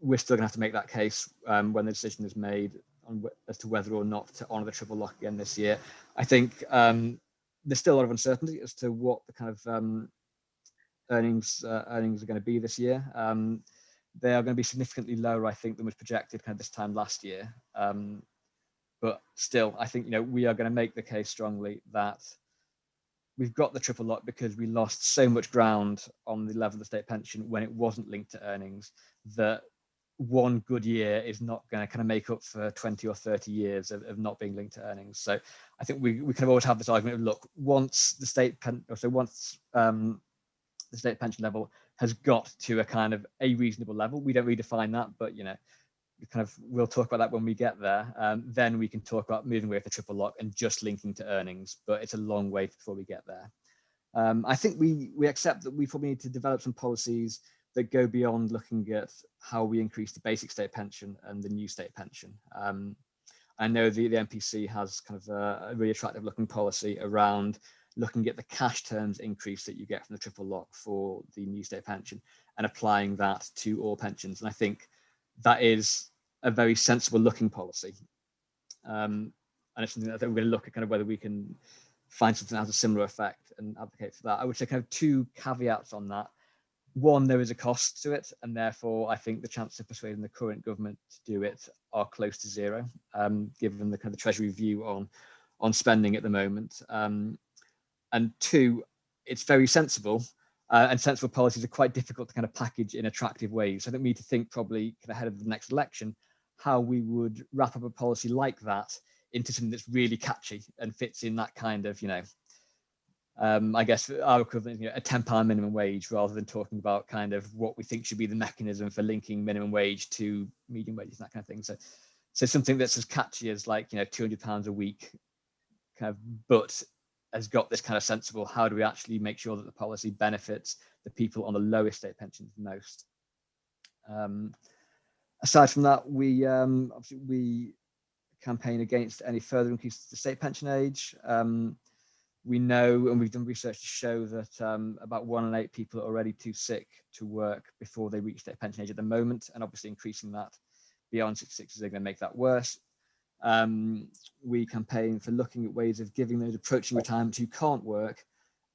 we're still going to have to make that case when the decision is made as to whether or not to honour the triple lock again this year. I think there's still a lot of uncertainty as to what the kind of earnings are going to be this year. They are going to be significantly lower, I think, than was projected kind of this time last year. But still, I think we are going to make the case strongly that we've got the triple lock because we lost so much ground on the level of the state pension when it wasn't linked to earnings, that one good year is not going to kind of make up for 20 or 30 years of not being linked to earnings. So I think we kind of always have this argument of, look, once the state the state pension level has got to a kind of a reasonable level, we don't redefine that, but we'll talk about that when we get there. Then we can talk about moving away from the triple lock and just linking to earnings, but it's a long way before we get there. I think we accept that we probably need to develop some policies that go beyond looking at how we increase the basic state pension and the new state pension. I know the NPC has kind of a really attractive looking policy around looking at the cash terms increase that you get from the triple lock for the new state pension and applying that to all pensions. And I think that is a very sensible looking policy. And it's something that we're going to look at kind of whether we can find something that has a similar effect and advocate for that. I would say kind of two caveats on that. One, there is a cost to it, and therefore I think the chances of persuading the current government to do it are close to zero, given the kind of Treasury view on spending at the moment. And two, it's very sensible, and sensible policies are quite difficult to kind of package in attractive ways. So I think we need to think probably kind of ahead of the next election how we would wrap up a policy like that into something that's really catchy and fits in that kind of, I guess our equivalent, a £10 minimum wage, rather than talking about kind of what we think should be the mechanism for linking minimum wage to median wages, that kind of thing. So something that's as catchy as like, £200 a week, kind of, but has got this kind of sensible, how do we actually make sure that the policy benefits the people on the lowest state pensions most? Aside from that, obviously we campaign against any further increase to the state pension age. We know, and we've done research to show that about 1 in 8 people are already too sick to work before they reach their pension age at the moment, and obviously increasing that beyond 66 is going to make that worse. We campaign for looking at ways of giving those approaching retirement who can't work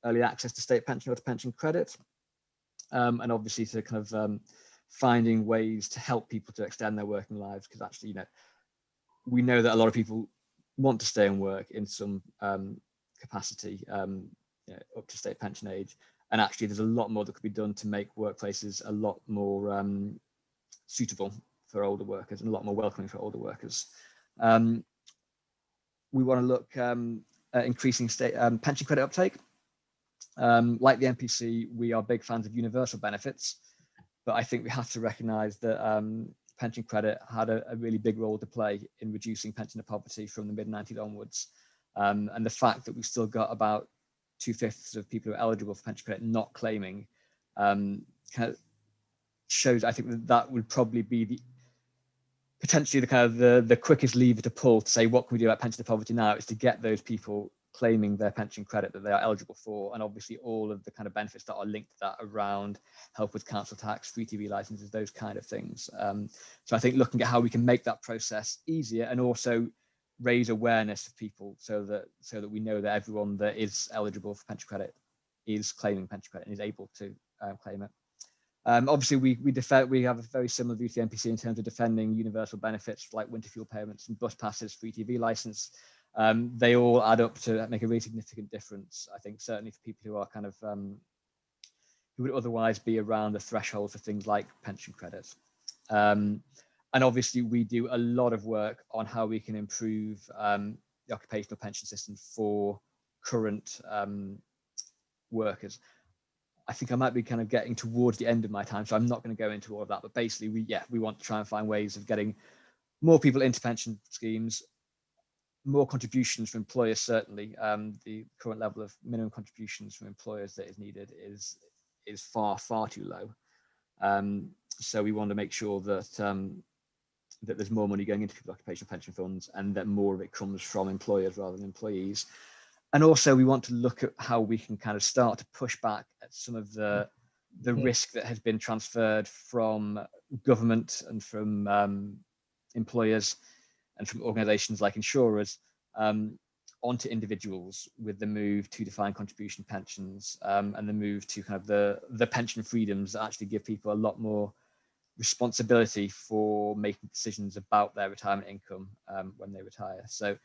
early access to state pension or to pension credit, and obviously to kind of finding ways to help people to extend their working lives, because actually, we know that a lot of people want to stay and work in some capacity up to state pension age, and actually there's a lot more that could be done to make workplaces a lot more suitable for older workers and a lot more welcoming for older workers. We want to look at increasing state pension credit uptake. Like the NPC, we are big fans of universal benefits, but I think we have to recognise that pension credit had a really big role to play in reducing pensioner poverty from the mid-90s onwards. And the fact that we've still got about 2/5 of people who are eligible for pension credit not claiming kind of shows, I think, that would probably be potentially the kind of the quickest lever to pull to say, what can we do about pensioner poverty now, is to get those people claiming their pension credit that they are eligible for, and obviously all of the kind of benefits that are linked to that around help with council tax, free TV licenses, those kind of things. So I think looking at how we can make that process easier and also raise awareness of people so that we know that everyone that is eligible for pension credit is claiming pension credit and is able to claim it. Obviously, we have a very similar view to the NPC in terms of defending universal benefits like winter fuel payments and bus passes, free TV license. They all add up to make a really significant difference, I think, certainly for people who are kind of who would otherwise be around the threshold for things like pension credits. And obviously, we do a lot of work on how we can improve the occupational pension system for current workers. I think I might be kind of getting towards the end of my time, so I'm not going to go into all of that. But basically, we want to try and find ways of getting more people into pension schemes, more contributions from employers. Certainly, the current level of minimum contributions from employers that is needed is far too low. So we want to make sure that that there's more money going into people's occupational pension funds, and that more of it comes from employers rather than employees. And also, we want to look at how we can kind of start to push back at some of the risk that has been transferred from government and from employers and from organisations like insurers onto individuals with the move to defined contribution pensions and the move to kind of the pension freedoms that actually give people a lot more responsibility for making decisions about their retirement income when they retire. So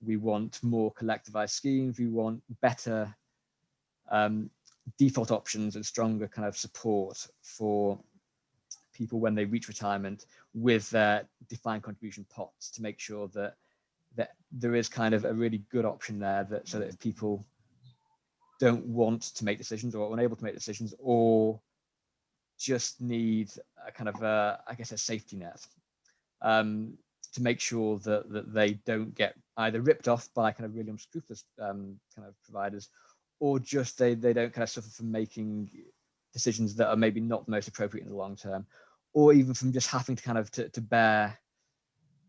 we want more collectivized schemes. We want better default options and stronger kind of support for people when they reach retirement with their defined contribution pots, to make sure that there is kind of a really good option there, that so that if people don't want to make decisions or are unable to make decisions, or just need a kind of I guess a safety net to make sure that they don't get either ripped off by kind of really unscrupulous kind of providers, or just they don't kind of suffer from making decisions that are maybe not the most appropriate in the long term, or even from just having to kind of to bear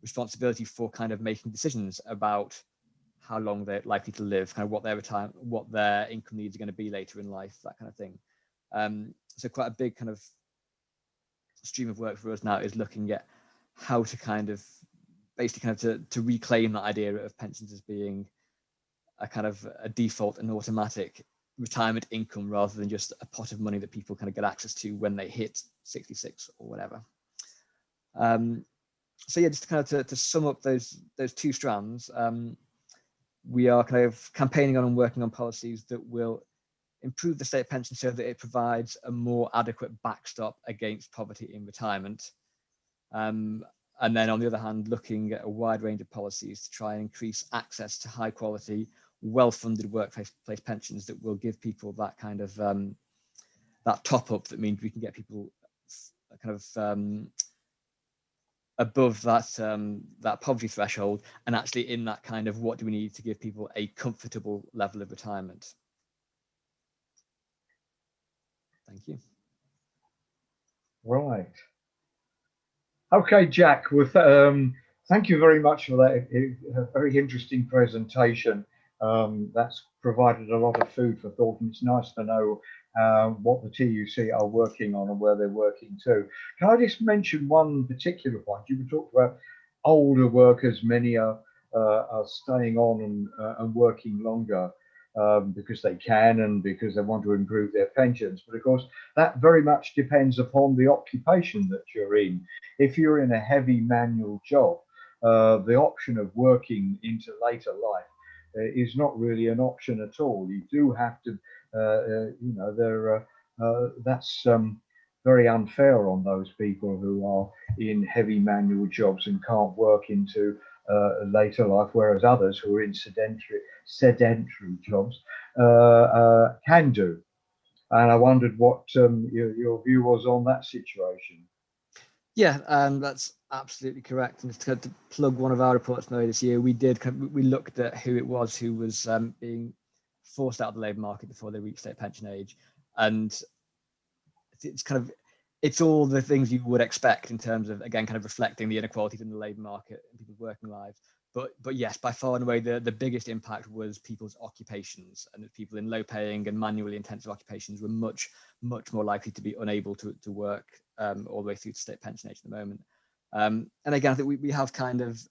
responsibility for kind of making decisions about how long they're likely to live, kind of what their income needs are going to be later in life, that kind of thing. So quite a big kind of stream of work for us now is looking at how to kind of basically kind of to reclaim that idea of pensions as being a kind of a default and automatic retirement income, rather than just a pot of money that people kind of get access to when they hit 66 or whatever. So yeah, just kind of to sum up those two strands, we are kind of campaigning on and working on policies that will improve the state pension so that it provides a more adequate backstop against poverty in retirement. And then on the other hand, looking at a wide range of policies to try and increase access to high quality, well-funded workplace pensions that will give people that kind of that top up that means we can get people kind of above that poverty threshold, and actually in that kind of what do we need to give people a comfortable level of retirement. Thank you. Right. Okay, Jack, well, thank you very much for that a very interesting presentation. That's provided a lot of food for thought, and it's nice to know what the TUC are working on and where they're working to. Can I just mention one particular point? You talked about older workers, many are staying on and working longer because they can and because they want to improve their pensions. But of course, that very much depends upon the occupation that you're in. If you're in a heavy manual job, the option of working into later life is not really an option at all. You do have to, you know, that's very unfair on those people who are in heavy manual jobs and can't work into later life, whereas others who are in sedentary jobs can do. And I wondered what your view was on that situation. Yeah, that's absolutely correct. And to plug one of our reports made this year, we looked at who it was who was being forced out of the labour market before they reached state pension age, and it's all the things you would expect in terms of, again, kind of reflecting the inequalities in the labour market and people's working lives. But yes, by far and away, the biggest impact was people's occupations, and that people in low-paying and manually intensive occupations were much more likely to be unable to work all the way through to state pension age at the moment. And again, I think we have kind of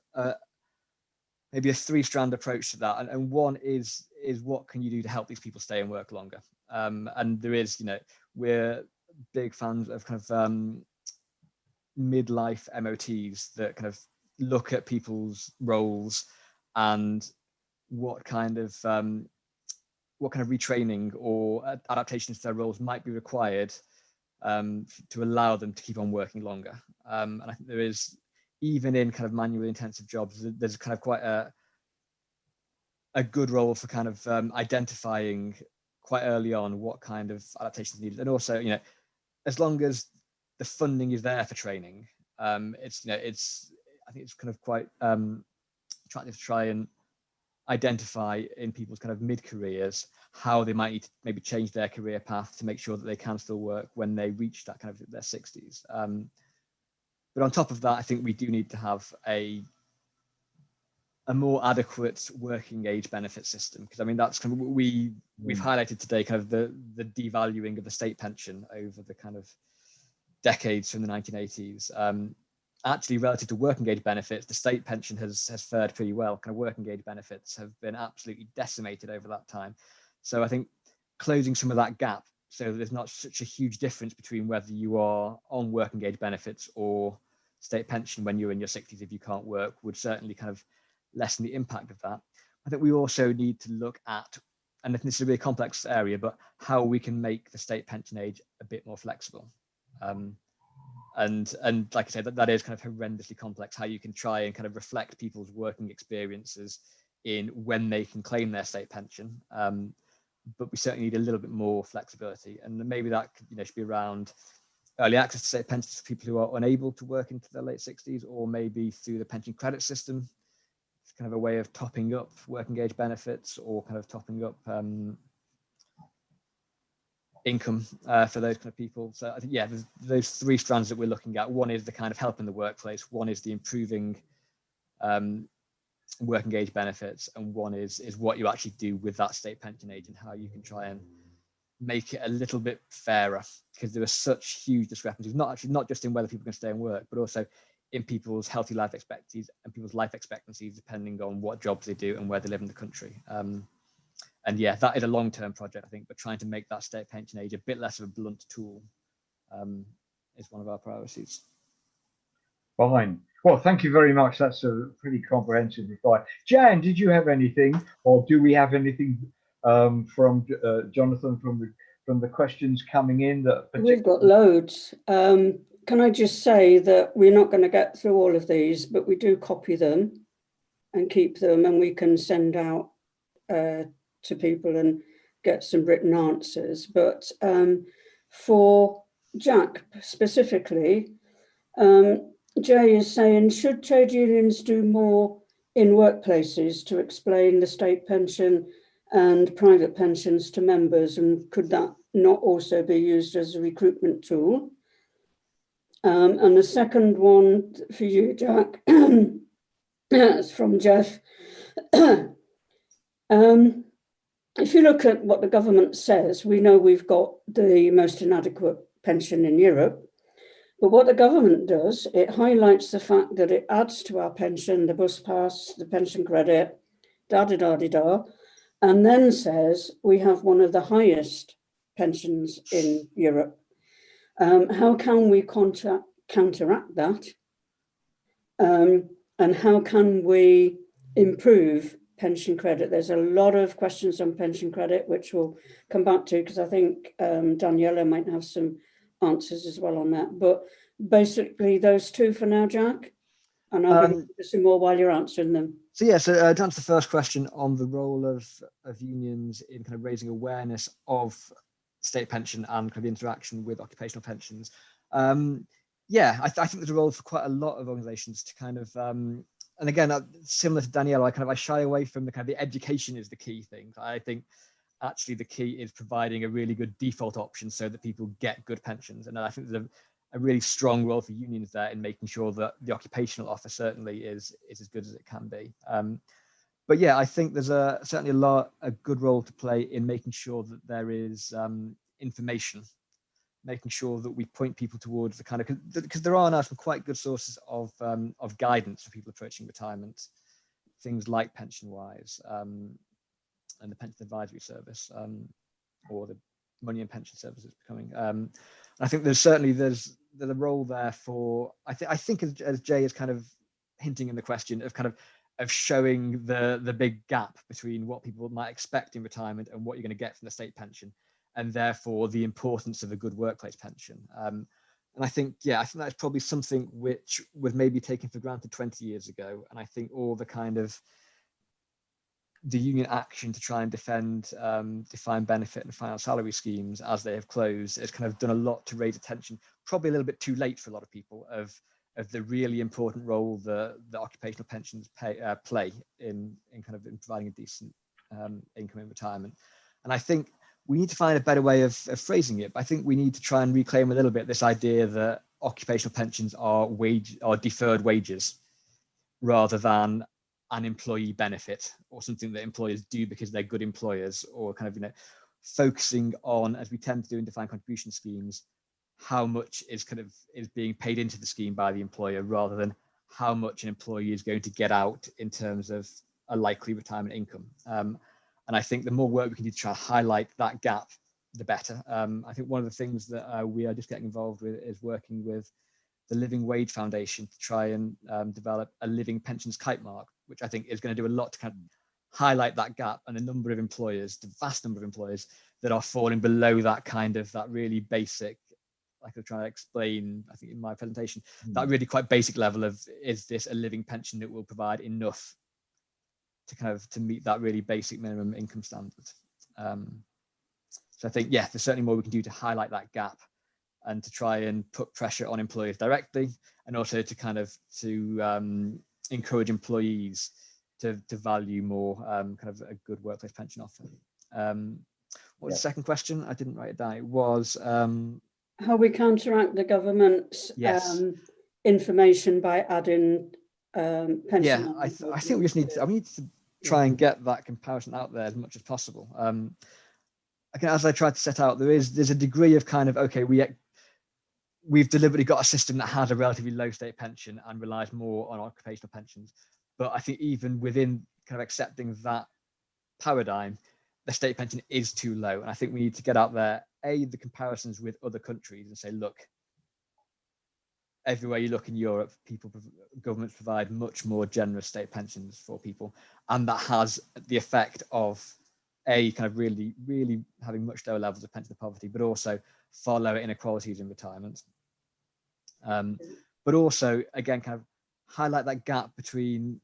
maybe a three-strand approach to that, and one is what can you do to help these people stay and work longer? And there is, you know, big fans of kind of midlife MOTs that kind of look at people's roles and what kind of retraining or adaptations to their roles might be required to allow them to keep on working longer. And I think there is, even in kind of manually intensive jobs, there's kind of quite a good role for kind of identifying quite early on what kind of adaptations needed. And also, you know, as long as the funding is there for training, it's, you know, I think it's kind of quite attractive to try and identify in people's kind of mid-careers how they might need to maybe change their career path to make sure that they can still work when they reach that kind of their 60s. But on top of that, I think we do need to have a more adequate working age benefit system, because I mean that's kind of we've highlighted today kind of the devaluing of the state pension over the kind of decades from the 1980s. Actually, relative to working age benefits, the state pension has fared pretty well. Kind of working age benefits have been absolutely decimated over that time. So I think closing some of that gap so that there's not such a huge difference between whether you are on working age benefits or state pension when you're in your 60s if you can't work would certainly kind of lessen the impact of that. I think we also need to look at, and this is a really complex area, but how we can make the state pension age a bit more flexible. And like I said, that is kind of horrendously complex, how you can try and kind of reflect people's working experiences in when they can claim their state pension. But we certainly need a little bit more flexibility. And maybe that should be around early access to state pensions for people who are unable to work into their late 60s, or maybe through the pension credit system. It's kind of a way of topping up working age benefits, or kind of topping up income for those kind of people. So I think, yeah, there's those three strands that we're looking at. One is the kind of help in the workplace, one is the improving working age benefits, and one is what you actually do with that state pension age and how you can try and make it a little bit fairer, because there are such huge discrepancies, not just in whether people can stay and work, but also in people's healthy life expectancies and people's life expectancies depending on what jobs they do and where they live in the country. And yeah, that is a long-term project, I think, but trying to make that state pension age a bit less of a blunt tool is one of our priorities. Fine. Well, thank you very much. That's a pretty comprehensive reply. Jan, did you have anything, or do we have anything from Jonathan from the questions coming in? We've got loads. Can I just say that we're not going to get through all of these, but we do copy them and keep them, and we can send out to people and get some written answers. But for Jack specifically, Jay is saying, should trade unions do more in workplaces to explain the state pension and private pensions to members, and could that not also be used as a recruitment tool? And the second one for you, Jack, it's from Jeff. If you look at what the government says, we know we've got the most inadequate pension in Europe. But what the government does, it highlights the fact that it adds to our pension, the bus pass, the pension credit, da-da-da-da-da, and then says we have one of the highest pensions in Europe. How can we counteract that? And how can we improve pension credit? There's a lot of questions on pension credit, which we'll come back to, because I think Daniela might have some answers as well on that. But basically those two for now, Jack, and I'll give you some more while you're answering them. So yeah, so to answer the first question on the role of unions in kind of raising awareness of state pension and kind of the interaction with occupational pensions. Yeah, I think there's a role for quite a lot of organizations to kind of, and again, similar to Danielle, I shy away from the kind of the education is the key thing. I think actually the key is providing a really good default option so that people get good pensions. And I think there's a really strong role for unions there in making sure that the occupational offer certainly is as good as it can be. But yeah, I think there's certainly a good role to play in making sure that there is information, making sure that we point people towards the kind of, because there are now some quite good sources of guidance for people approaching retirement, things like PensionWise and the Pension Advisory Service, or the money and pension services becoming. I think there's a role there for, I think as Jay is kind of hinting in the question of showing the big gap between what people might expect in retirement and what you're going to get from the state pension, and therefore the importance of a good workplace pension. And I think that's probably something which was maybe taken for granted 20 years ago. And I think all the union action to try and defend defined benefit and final salary schemes as they have closed has kind of done a lot to raise attention, probably a little bit too late for a lot of people, of the really important role the occupational pensions play in providing a decent income in retirement. And I think we need to find a better way of phrasing it. But I think we need to try and reclaim a little bit this idea that occupational pensions are deferred wages rather than an employee benefit or something that employers do because they're good employers, or focusing on, as we tend to do in defined contribution schemes, how much is being paid into the scheme by the employer rather than how much an employee is going to get out in terms of a likely retirement income. And I think the more work we can do to try to highlight that gap, the better. I think one of the things that we are just getting involved with is working with the Living Wage Foundation to try and develop a living pensions kite mark, which I think is going to do a lot to kind of highlight that gap and a number of employers, the vast number of employers that are falling below that really basic, like I was trying to explain, I think in my presentation, that really quite basic level of, is this a living pension that will provide enough to meet that really basic minimum income standard? So I think, there's certainly more we can do to highlight that gap and to try and put pressure on employers directly, and also to encourage employees to value more a good workplace pension offer. What was the second question? I didn't write it down. It was how we counteract the government's information by adding pension. I think we just need to try and get that comparison out there as much as possible. Again, as I tried to set out, there's a degree of okay, we've deliberately got a system that has a relatively low state pension and relies more on occupational pensions. But I think even within accepting that paradigm, the state pension is too low. And I think we need to get out there, the comparisons with other countries and say, look, everywhere you look in Europe, governments provide much more generous state pensions for people. And that has the effect of really, really having much lower levels of pension poverty, but also far lower inequalities in retirement. But also, again, highlight that gap between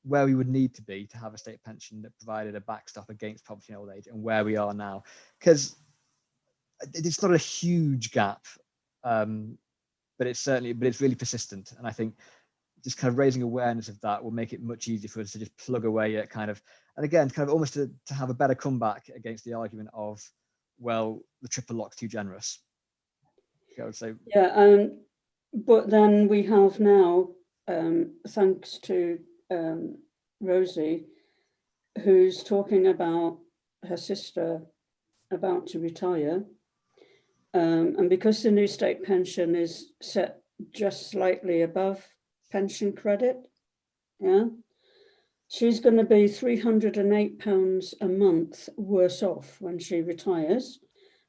where we would need to be to have a state pension that provided a backstop against poverty in old age and where we are now. Because it's not a huge gap, but it's really persistent. And I think just raising awareness of that will make it much easier for us to just plug away at and again, almost to have a better comeback against the argument of, well, the triple lock's too generous. I would say. But then we have now, thanks to Rosie, who's talking about her sister about to retire, and because the new state pension is set just slightly above pension credit, she's going to be £308 a month worse off when she retires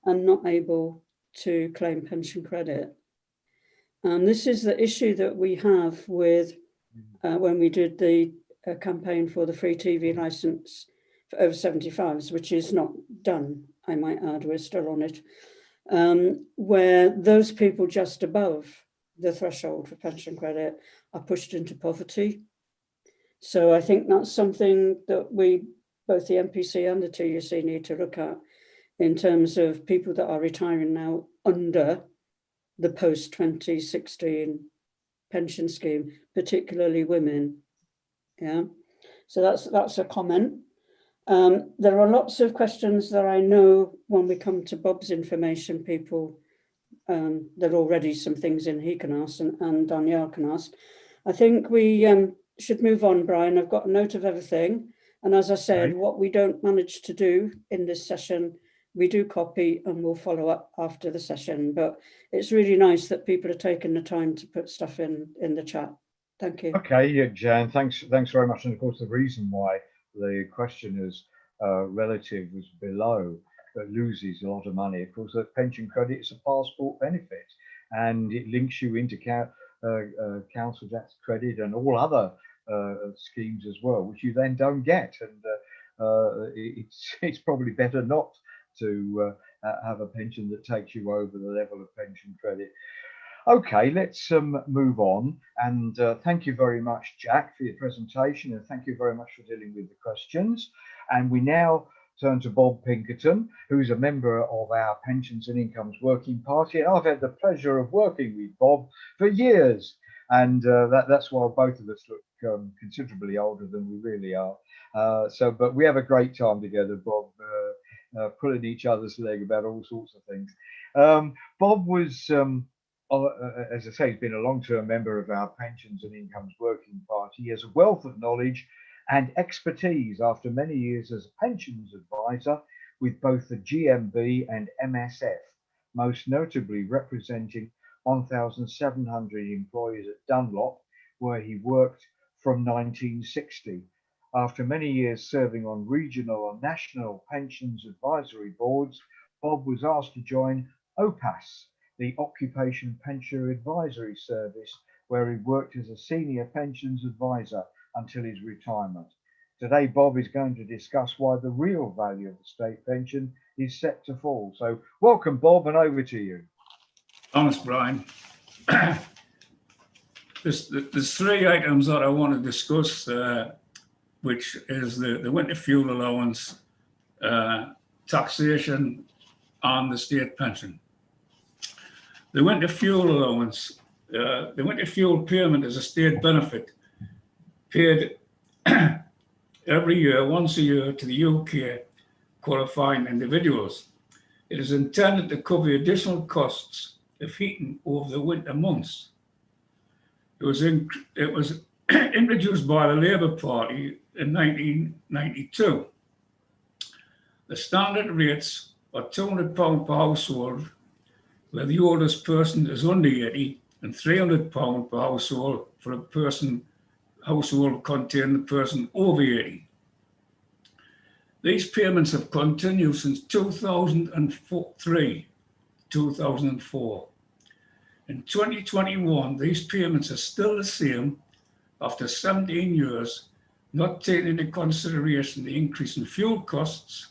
and not able to claim pension credit. And this is the issue that we have with when we did the campaign for the free TV license for over 75s, which is not done, I might add, we're still on it, where those people just above the threshold for pension credit are pushed into poverty. So I think that's something that we, both the NPC and the TUC, need to look at in terms of people that are retiring now under the post-2016 pension scheme, particularly women. So that's a comment. There are lots of questions that I know when we come to Bob's information, people, there are already some things in he can ask and Danielle can ask. I think we should move on, Brian. I've got a note of everything. And as I said, what we don't manage to do in this session, we do copy and we'll follow up after the session. But it's really nice that people are taking the time to put stuff in the chat. Thank you. Okay, Jan, thanks very much. And of course, the reason why the question is relative was below loses a lot of money. Of course, that pension credit is a passport benefit, and it links you into council tax credit and all other schemes as well, which you then don't get. And it's probably better not to have a pension that takes you over the level of pension credit. Okay, let's move on. And thank you very much, Jack, for your presentation, and thank you very much for dealing with the questions. And we now turn to Bob Pinkerton, who's a member of our Pensions and Incomes Working Party. And I've had the pleasure of working with Bob for years. And that's why both of us look considerably older than we really are. But we have a great time together, Bob, pulling each other's leg about all sorts of things. Bob was, as I say, he's been a long-term member of our Pensions and Incomes Working Party. He has a wealth of knowledge and expertise after many years as a pensions advisor with both the GMB and MSF, most notably representing 1,700 employees at Dunlop, where he worked from 1960. After many years serving on regional and national pensions advisory boards, Bob was asked to join OPAS, the Occupation Pension Advisory Service, where he worked as a senior pensions advisor until his retirement. Today, Bob is going to discuss why the real value of the state pension is set to fall. So welcome, Bob, and over to you. Thanks, Brian. There's three items that I want to discuss, which is the winter fuel allowance, taxation, and the state pension. The winter fuel allowance, the winter fuel payment is a state benefit paid every year, once a year, to the UK qualifying individuals. It is intended to cover additional costs of heating over the winter months. It was introduced by the Labour Party in 1992. The standard rates are £200 per household where the oldest person is under 80 and £300 per household for a household containing a person over 80. These payments have continued since 2004. In 2021, these payments are still the same after 17 years, not taking into consideration the increase in fuel costs.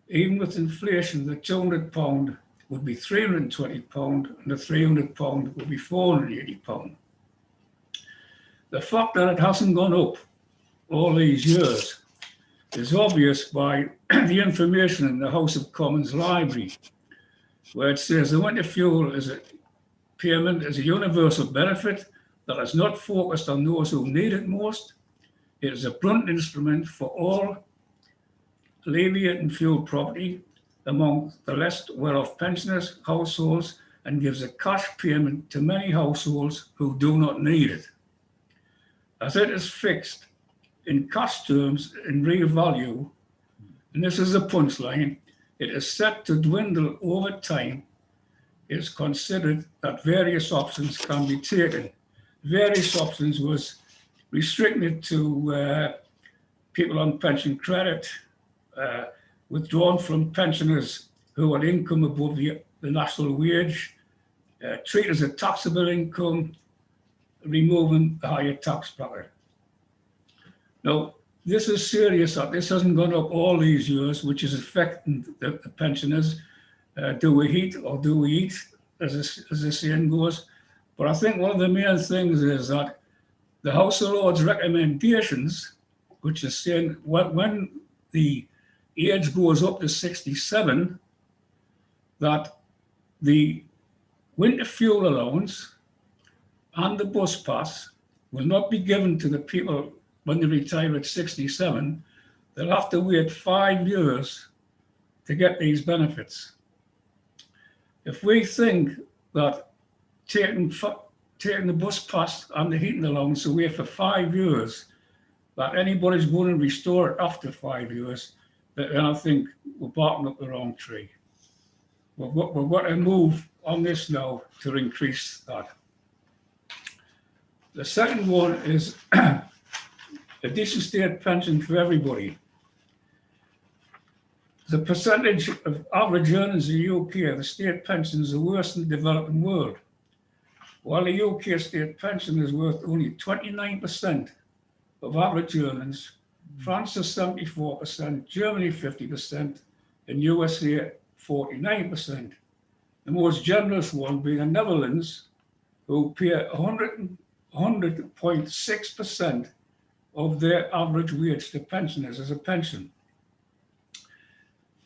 Even with inflation, the £200 would be £320 and the £300 would be £480. The fact that it hasn't gone up all these years is obvious by the information in the House of Commons library, where it says the winter fuel payment is a universal benefit that is not focused on those who need it most. It is a blunt instrument for all alleviating fuel poverty among the less well-off pensioners, households, and gives a cash payment to many households who do not need it. As it is fixed in cash terms in real value, and this is a punchline, it is set to dwindle over time. It is considered that various options can be taken. Various options was restricted to people on pension credit, withdrawn from pensioners who had income above the national wage, treated as a taxable income, removing the higher tax bracket. Now, this is serious that this hasn't gone up all these years, which is affecting the pensioners. Do we heat or do we eat, as the saying goes? But I think one of the main things is that the House of Lords recommendations, which is saying when the age goes up to 67, that the winter fuel allowance and the bus pass will not be given to the people when they retire at 67. They'll have to wait 5 years to get these benefits. If we think that taking the bus pass and the heating allowance away for 5 years, that anybody's going to restore it after 5 years, then I think we're barking up the wrong tree. We've got to move on this now to increase that. The second one is a decent state pension for everybody. The percentage of average earners in the UK, the state pension is the worst in the developing world. While the UK state pension is worth only 29% of average earnings, France is 74%, Germany 50%, and USA 49%. The most generous one being the Netherlands, who pay 100.6% of their average wage to pensioners as a pension.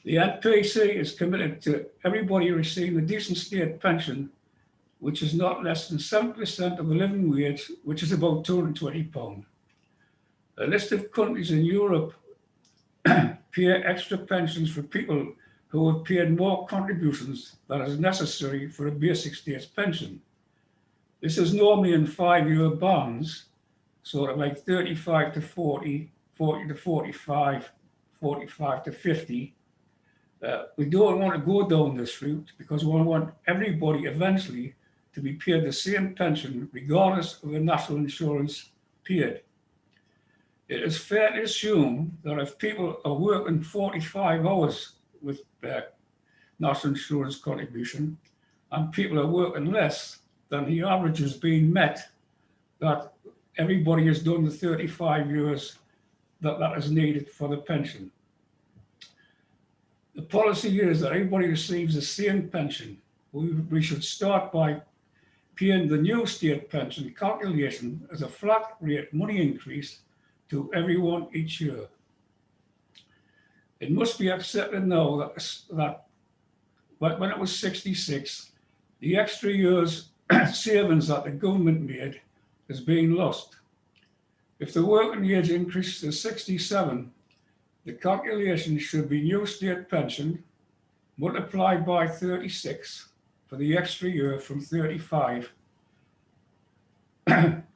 The NPC is committed to everybody receiving a decent state pension, which is not less than 7% of the living wage, which is about £220. A list of countries in Europe pay extra pensions for people who have paid more contributions than is necessary for a basic state pension. This is normally in 5-year bands, sort of like 35 to 40, 40 to 45, 45 to 50. We don't want to go down this route because we want everybody eventually to be paid the same pension regardless of the national insurance paid. It is fair to assume that if people are working 45 hours with national insurance contribution and people are working less than the average is being met, that everybody has done the 35 years that is needed for the pension. The policy is that everybody receives the same pension. We should start by paying the new state pension calculation as a flat rate money increase to everyone each year. It must be accepted now that when it was 66, the extra year's savings that the government made is being lost. If the working age increases to 67, the calculation should be new state pension multiplied by 36 for the extra year from 35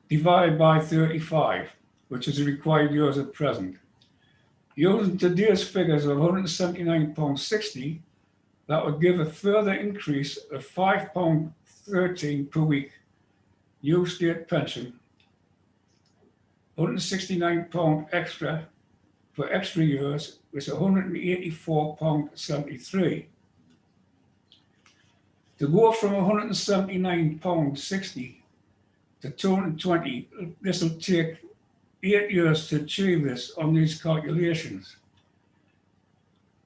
divided by 35, which is the required years at present. Using today's figures of £179.60, that would give a further increase of £5.13 per week new state pension, £169 extra for extra years was £184.73. To go from £179.60 to £220, this will take 8 years to achieve this on these calculations.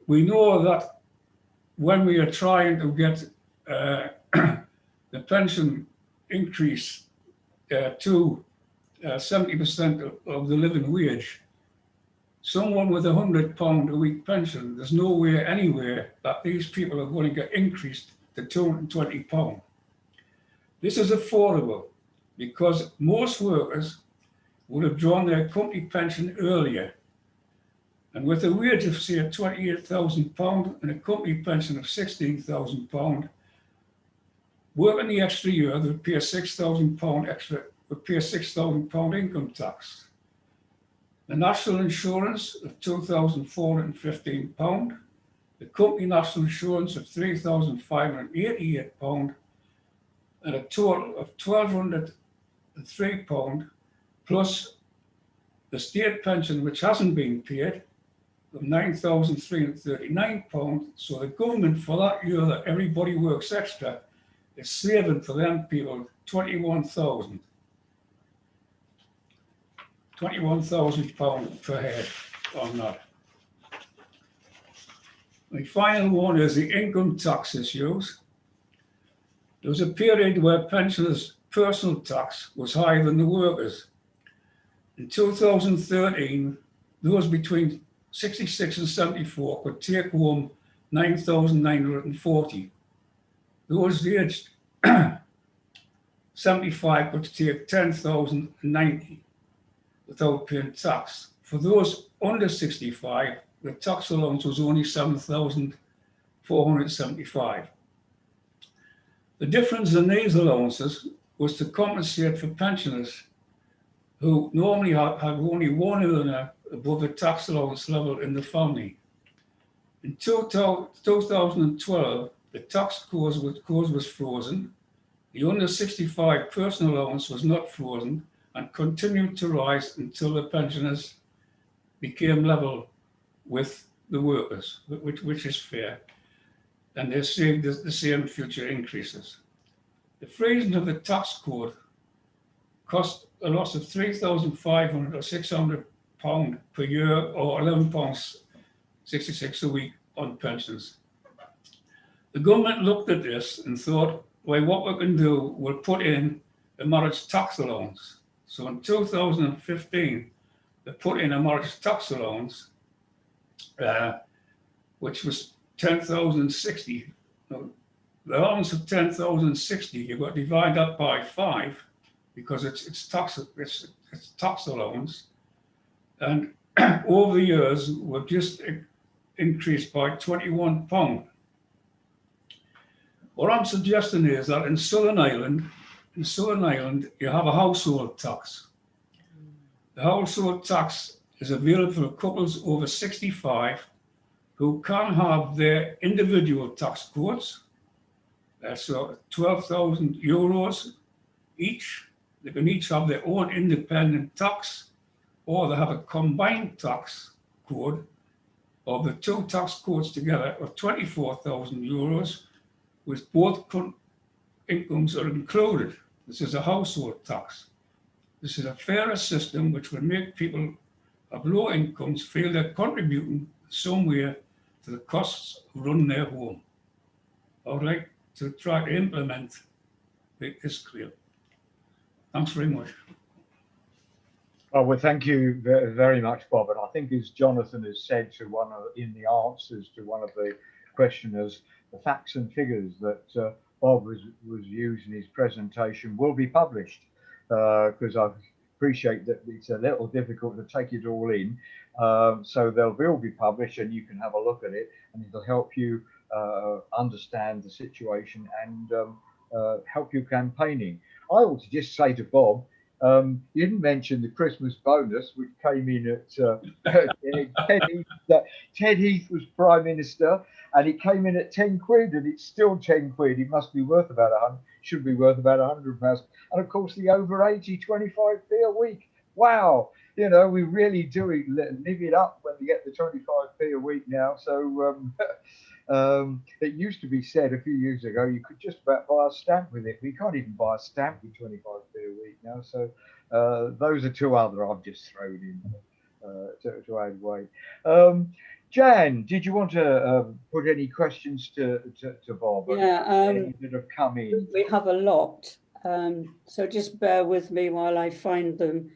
We know that when we are trying to get the pension increase to 70% of the living wage, someone with £100 a week pension, there's nowhere anywhere that these people are going to get increased to £220. This is affordable because most workers would have drawn their company pension earlier. And with a wage of, say, £28,000 and a company pension of £16,000, working the extra year, they would pay £6,000 extra, would pay £6,000 income tax. The national insurance of £2,415, the company national insurance of £3,588, and a total of £1,203, plus the state pension, which hasn't been paid, of £9,339. So the government for that year that everybody works extra is saving for them people £21,000 per head on that. The final one is the income tax issues. There was a period where pensioners' personal tax was higher than the workers. In 2013, those between 66 and 74 could take home £9,940. Those aged 75 could take £10,090 without paying tax. For those under 65, the tax allowance was only £7,475. The difference in these allowances was to compensate for pensioners who normally have only one earner above the tax allowance level in the family. In 2012, the tax code was frozen. The under 65 personal allowance was not frozen and continued to rise until the pensioners became level with the workers, which is fair, and they're seeing the same future increases. The freezing of the tax code cost a loss of £3,500 or £600 per year, or £11.66 a week on pensions. The government looked at this and thought, well, what we can do, we'll put in a marriage tax allowance. So in 2015, they put in a marriage tax allowance, which was 10,060. Now, the allowance of 10,060, you've got to divide that by 5 because it's tax allowance. And over the years, we've just increased by £21. What I'm suggesting is that in Southern Ireland, you have a household tax. The household tax is available for couples over 65 who can have their individual tax codes. So €12,000 each. They can each have their own independent tax, or they have a combined tax code of the two tax codes together of €24,000, with both incomes are included. This is a household tax. This is a fairer system which will make people of low incomes feel they're contributing somewhere to the costs of running their home. I would like to try to make this clear. Thanks very much. Well, thank you very much, Bob. And I think, as Jonathan has said in the answers to one of the questioners, the facts and figures that Bob was using in his presentation will be published, because I appreciate that it's a little difficult to take it all in. So they'll all be published, and you can have a look at it, and it'll help you understand the situation and help you campaigning. I ought to just say to Bob, you didn't mention the Christmas bonus, which came in at Ted Heath was Prime Minister, and it came in at 10 quid, and it's still 10 quid. It must be worth about should be worth about £100. And of course, the over 80, 25p a week. Wow. You know, we really do live it up when we get the 25p a week now. So it used to be said a few years ago, you could just about buy a stamp with it. We can't even buy a stamp with 25p a week now. So those are two other I've just thrown in to add weight. Jan, did you want to put any questions to Bob? Yeah, that have come in. We have a lot. So just bear with me while I find them,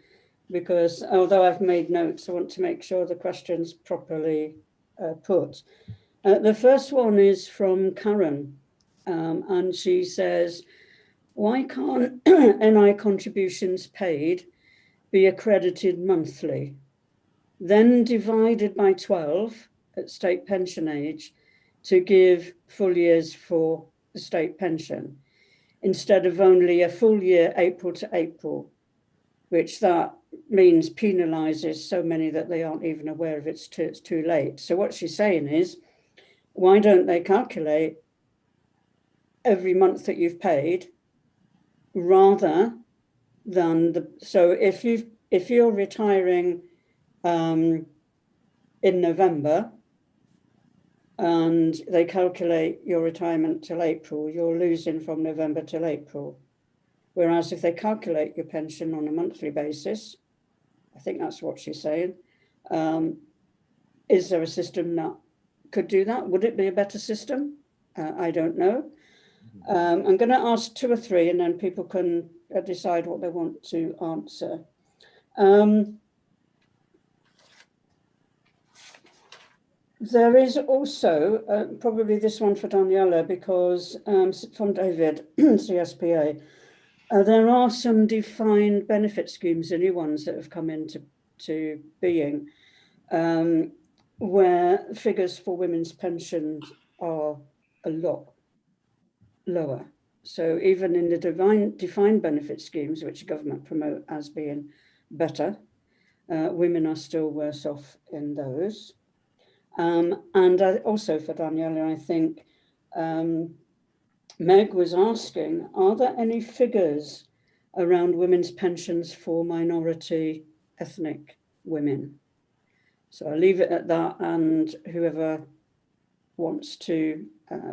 because although I've made notes, I want to make sure the question's properly put. The first one is from Karen, and she says, why can't NI contributions paid be accredited monthly, then divided by 12 at state pension age to give full years for the state pension, instead of only a full year April to April, which that means penalises so many that they aren't even aware of it's too late. So what she's saying is, why don't they calculate every month that you've paid, rather than so if you're retiring in November and they calculate your retirement till April, you're losing from November till April. Whereas if they calculate your pension on a monthly basis, I think that's what she's saying, is there a system that could do that? Would it be a better system? I don't know. I'm going to ask 2 or 3 and then people can decide what they want to answer. There is also, probably this one for Daniela, because from David, CSPA, there are some defined benefit schemes, the new ones that have come into being, where figures for women's pensions are a lot lower. So even in the defined benefit schemes, which the government promote as being better, women are still worse off in those. And also for Daniela, I think Meg was asking, are there any figures around women's pensions for minority ethnic women? So I'll leave it at that, and whoever wants to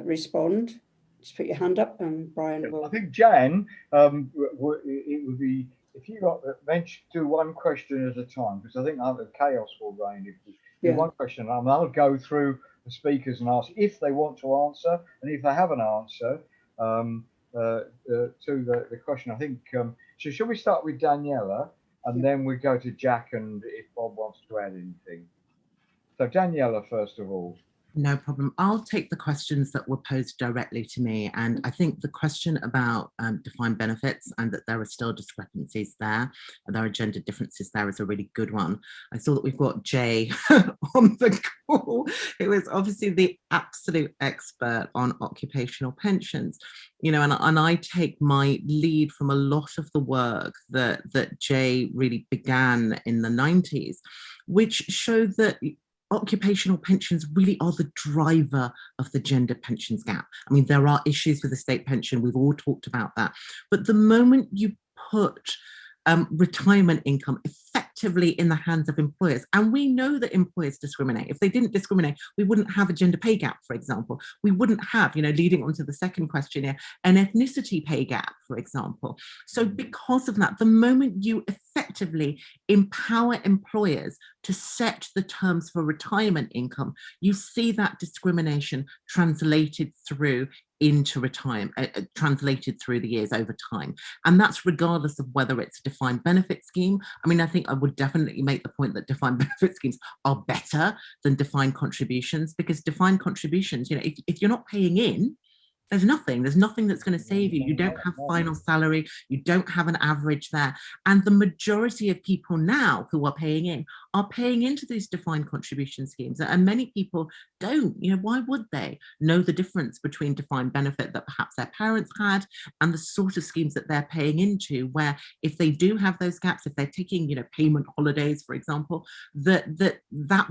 respond, just put your hand up and Brian will. I think, Jan, it would be, if you got mention, do one question at a time, because I think the chaos will reign if you do one question. And I'll go through the speakers and ask if they want to answer, and if they have an answer to the question. I think, so shall we start with Daniela, and then we go to Jack, and if Bob wants to add anything. So Daniela, first of all. No problem. I'll take the questions that were posed directly to me. And I think the question about defined benefits and that there are still discrepancies there, and there are gender differences there, is a really good one. I saw that we've got Jay on the call, who is obviously the absolute expert on occupational pensions. You know, and I take my lead from a lot of the work that Jay really began in the 90s, which showed that occupational pensions really are the driver of the gender pensions gap. I mean, there are issues with the state pension. We've all talked about that. But the moment you put retirement income effectively in the hands of employers, and we know that employers discriminate. If they didn't discriminate, we wouldn't have a gender pay gap, for example. We wouldn't have, you know, leading on to the second question here, an ethnicity pay gap, for example. So because of that, the moment you effectively empower employers to set the terms for retirement income, you see that discrimination translated through into retirement, translated through the years over time. And that's regardless of whether it's a defined benefit scheme. I mean, I think I would definitely make the point that defined benefit schemes are better than defined contributions, because defined contributions, you know, if you're not paying in, there's nothing that's going to save you. You don't have final salary. You don't have an average there. And the majority of people now who are paying into these defined contribution schemes. And many people don't, you know, why would they know the difference between defined benefit that perhaps their parents had and the sort of schemes that they're paying into, where if they do have those gaps, if they're taking, you know, payment holidays, for example, that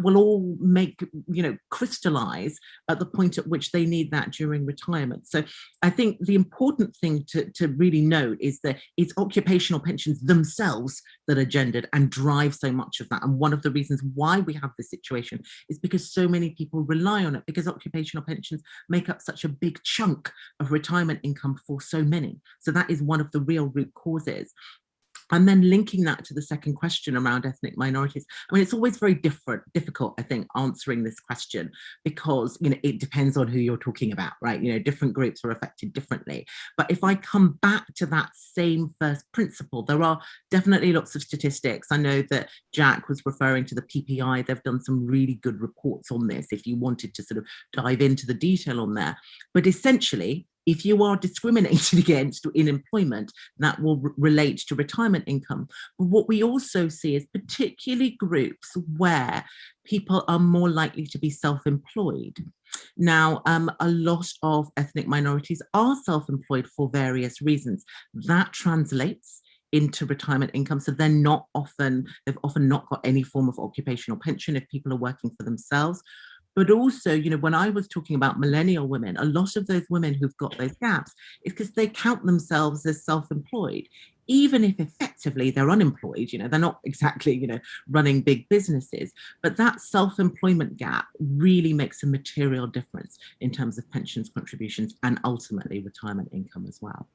will all make, you know, crystallize at the point at which they need that during retirement. So I think the important thing to really note is that it's occupational pensions themselves that are gendered and drive so much of that. And one of the reasons why we have this situation is because so many people rely on it, because occupational pensions make up such a big chunk of retirement income for so many. So that is one of the real root causes. And then linking that to the second question around ethnic minorities. I mean, it's always very difficult, I think, answering this question, because, you know, it depends on who you're talking about, right? You know, different groups are affected differently. But if I come back to that same first principle, there are definitely lots of statistics. I know that Jack was referring to the PPI. They've done some really good reports on this if you wanted to sort of dive into the detail on there. But essentially, if you are discriminated against in employment, that will relate to retirement income. But what we also see is particularly groups where people are more likely to be self-employed. Now, a lot of ethnic minorities are self-employed for various reasons. That translates into retirement income. So they've often not got any form of occupational pension if people are working for themselves. But also, you know, when I was talking about millennial women, a lot of those women who've got those gaps is because they count themselves as self-employed, even if effectively they're unemployed. You know, they're not exactly, you know, running big businesses. But that self-employment gap really makes a material difference in terms of pensions contributions and ultimately retirement income as well.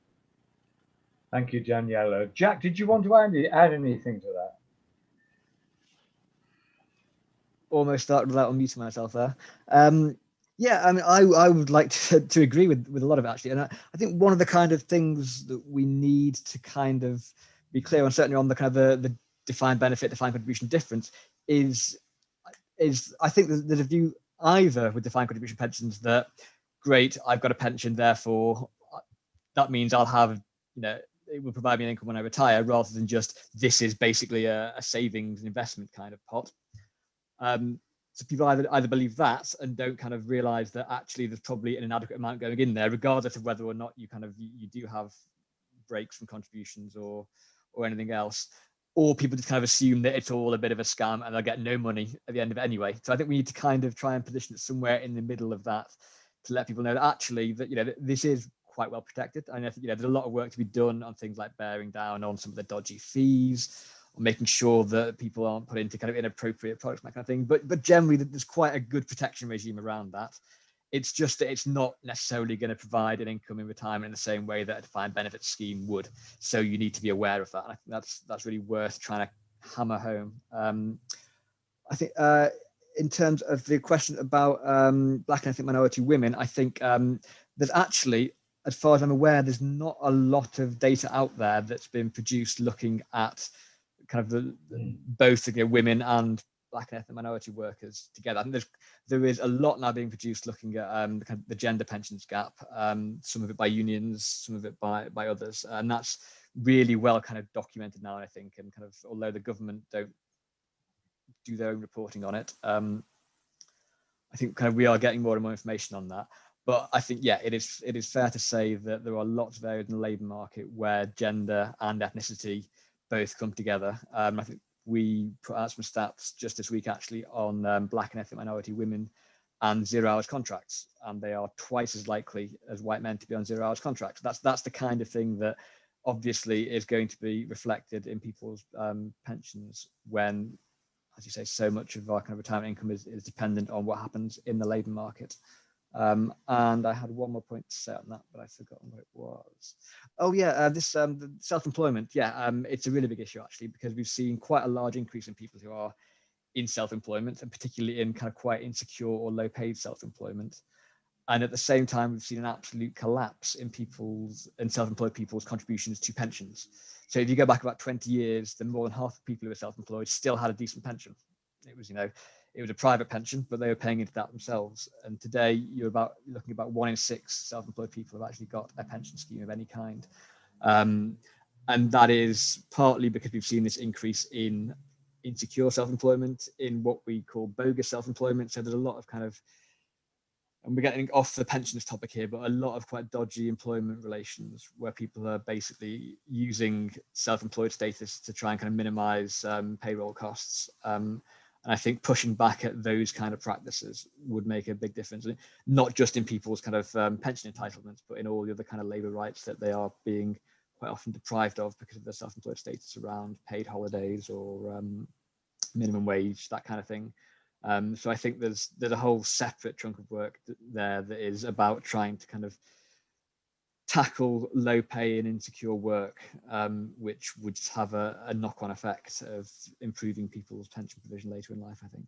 Thank you, Daniela. Jack, did you want to add anything to that? Almost started without unmuting myself there. Yeah, I mean, I would like to agree with a lot of it, actually. And I think one of the kind of things that we need to kind of be clear on, certainly on the kind of the defined benefit, defined contribution difference, is I think there's a view either with defined contribution pensions that, great, I've got a pension, therefore that means I'll have, you know, it will provide me an income when I retire, rather than just this is basically a savings and investment kind of pot. So people either believe that and don't kind of realize that actually there's probably an inadequate amount going in there, regardless of whether or not you do have breaks from contributions or anything else, or people just kind of assume that it's all a bit of a scam and they'll get no money at the end of it anyway. So I think we need to kind of try and position it somewhere in the middle of that to let people know that actually that, you know, this is quite well protected. And I think, you know, there's a lot of work to be done on things like bearing down on some of the dodgy fees, or making sure that people aren't put into kind of inappropriate products, that kind of thing. But generally, there's quite a good protection regime around that. It's just that it's not necessarily going to provide an income in retirement in the same way that a defined benefit scheme would. So you need to be aware of that. And I think that's really worth trying to hammer home. I think in terms of the question about Black and ethnic minority women, I think there's actually, as far as I'm aware, there's not a lot of data out there that's been produced looking at kind of both women and Black and ethnic minority workers together. I think there is a lot now being produced looking at the gender pensions gap, some of it by unions, some of it by others, and that's really well kind of documented now, I think, and kind of, although the government don't do their own reporting on it, I think kind of we are getting more and more information on that. But I think, yeah, it is fair to say that there are lots of areas in the labour market where gender and ethnicity both come together. I think we put out some stats just this week actually on Black and ethnic minority women and 0 hours contracts, and they are twice as likely as white men to be on 0 hours contracts. That's the kind of thing that obviously is going to be reflected in people's pensions when, as you say, so much of our kind of retirement income is dependent on what happens in the labour market. And I had one more point to say on that, but I've forgotten what it was. Oh yeah, this self-employment. Yeah, it's a really big issue actually, because we've seen quite a large increase in people who are in self-employment, and particularly in kind of quite insecure or low-paid self-employment. And at the same time, we've seen an absolute collapse in self-employed people's contributions to pensions. So if you go back about 20 years, then more than half of people who were self-employed still had a decent pension. It was, it was a private pension, but they were paying into that themselves. And today you're looking about 1 in 6 self-employed people have actually got a pension scheme of any kind. And that is partly because we've seen this increase in insecure self-employment, in what we call bogus self-employment. So there's a lot of kind of, and we're getting off the pensions topic here, but a lot of quite dodgy employment relations where people are basically using self-employed status to try and kind of minimize payroll costs. And I think pushing back at those kind of practices would make a big difference, not just in people's kind of pension entitlements, but in all the other kind of labour rights that they are being quite often deprived of because of their self-employed status around paid holidays or minimum wage, that kind of thing. So I think there's a whole separate chunk of work there that is about trying to kind of tackle low pay and insecure work, which would have a knock-on effect of improving people's pension provision later in life, I think.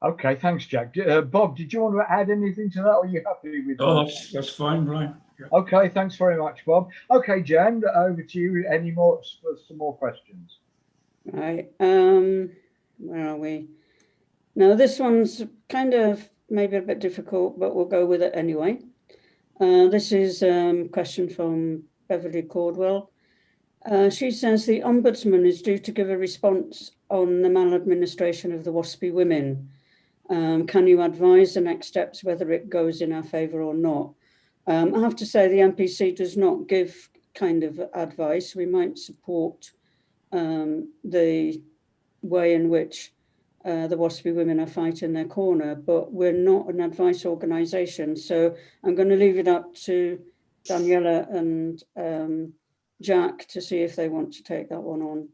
Okay, thanks, Jack. Bob, did you want to add anything to that, or are you happy with that? Oh, that's fine, Brian. Yeah. Okay, thanks very much, Bob. Okay, Jan, over to you. Any more, some more questions? Right. Where are we? Now, this one's kind of maybe a bit difficult, but we'll go with it anyway. This is a question from Beverly Caldwell. She says the Ombudsman is due to give a response on the maladministration of the WASPI women. Can you advise the next steps, whether it goes in our favour or not? I have to say the NPC does not give kind of advice. We might support the way in which the WASPI women are fighting their corner, but we're not an advice organisation. So I'm going to leave it up to Daniela and Jack to see if they want to take that one on.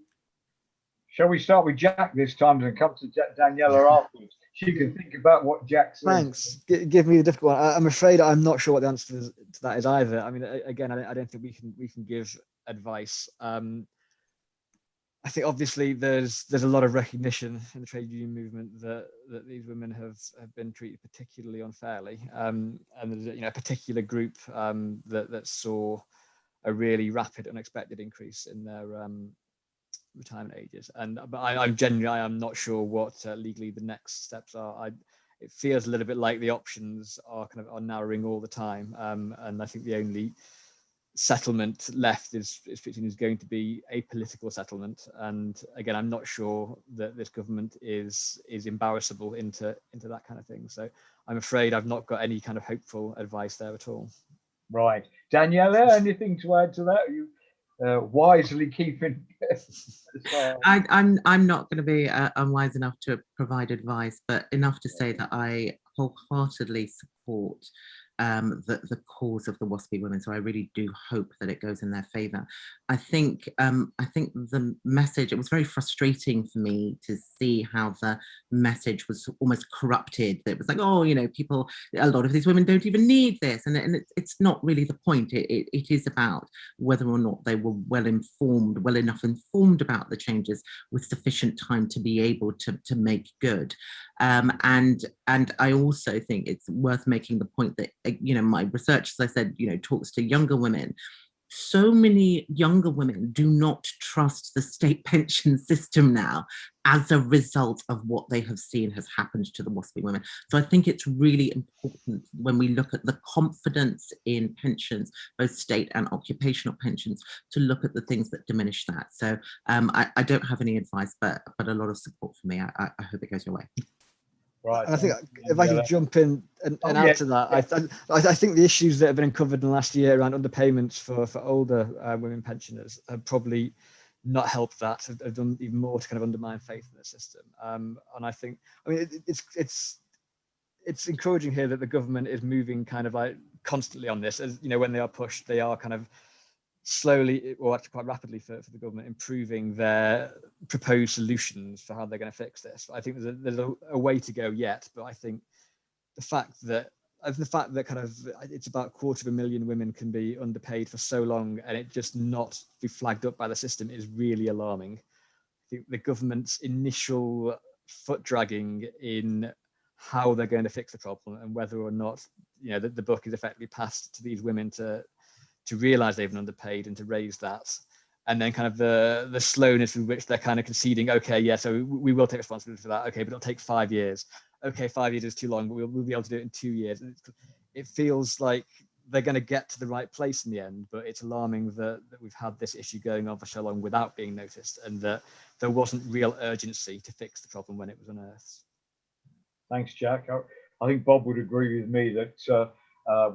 Shall we start with Jack this time and come to Daniela afterwards? She can think about what Jack said. Thanks. Give me the difficult one. I'm afraid I'm not sure what the answer to that is either. I mean, again, I don't think we can give advice. I think obviously there's a lot of recognition in the trade union movement that these women have been treated particularly unfairly, and there's a particular group that saw a really rapid, unexpected increase in their retirement ages. But I'm genuinely, I am not sure what legally the next steps are. It feels a little bit like the options are narrowing all the time, and I think the only settlement left is going to be a political settlement. And again, I'm not sure that this government is embarrassable into that kind of thing. So I'm afraid I've not got any kind of hopeful advice there at all. Right, Daniela, anything to add to that? Are you wisely keeping? I'm not going to be unwise enough to provide advice, but enough to say that I wholeheartedly support the cause of the WASPy women. So I really do hope that it goes in their favour. I think the message, it was very frustrating for me to see how the message was almost corrupted. It was like, oh, you know, people, a lot of these women don't even need this, and it's not really the point. It is about whether or not they were well enough informed about the changes with sufficient time to be able to make good. And I also think it's worth making the point that, you know, my research, as I said, you know, talks to younger women. So many younger women do not trust the state pension system now as a result of what they have seen has happened to the WASPy women. So I think it's really important when we look at the confidence in pensions, both state and occupational pensions, to look at the things that diminish that. So I don't have any advice, but a lot of support for me. I hope it goes your way. Right. And I think if I could jump in and add to that, I think the issues that have been uncovered in the last year around underpayments for older women pensioners have probably not helped that, have done even more to kind of undermine faith in the system. And I think, I mean, it's encouraging here that the government is moving kind of like constantly on this. As you know, when they are pushed, they are kind of slowly, or actually quite rapidly for the government, improving their proposed solutions for how they're going to fix this. I think there's a way to go yet, but I think the fact that kind of it's about 250,000 women can be underpaid for so long and it just not be flagged up by the system is really alarming. I think the government's initial foot dragging in how they're going to fix the problem and whether or not, you know, the book is effectively passed to these women to realize they've been underpaid and to raise that, and then kind of the slowness with which they're kind of conceding, okay, yeah, so we will take responsibility for that, okay, but it'll take 5 years. Okay, 5 years is too long, but we'll be able to do it in 2 years. And it feels like they're going to get to the right place in the end, but it's alarming that we've had this issue going on for so long without being noticed, and that there wasn't real urgency to fix the problem when it was unearthed. Thanks, Jack. I think Bob would agree with me that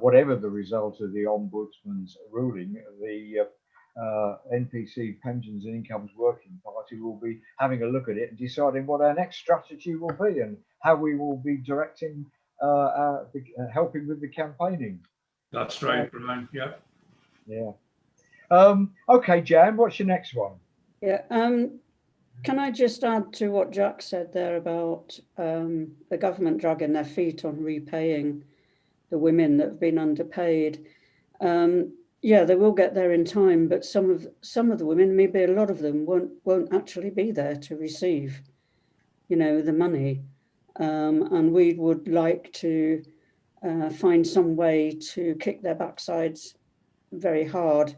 whatever the result of the Ombudsman's ruling, the NPC Pensions and Incomes Working Party will be having a look at it and deciding what our next strategy will be and how we will be directing, helping with the campaigning. That's right, Brian. Yeah. Yeah. Okay, Jan, what's your next one? Yeah. Can I just add to what Jack said there about the government dragging their feet on repaying the women that have been underpaid? Yeah, they will get there in time, but some of the women, maybe a lot of them, won't actually be there to receive, you know, the money. And we would like to find some way to kick their backsides very hard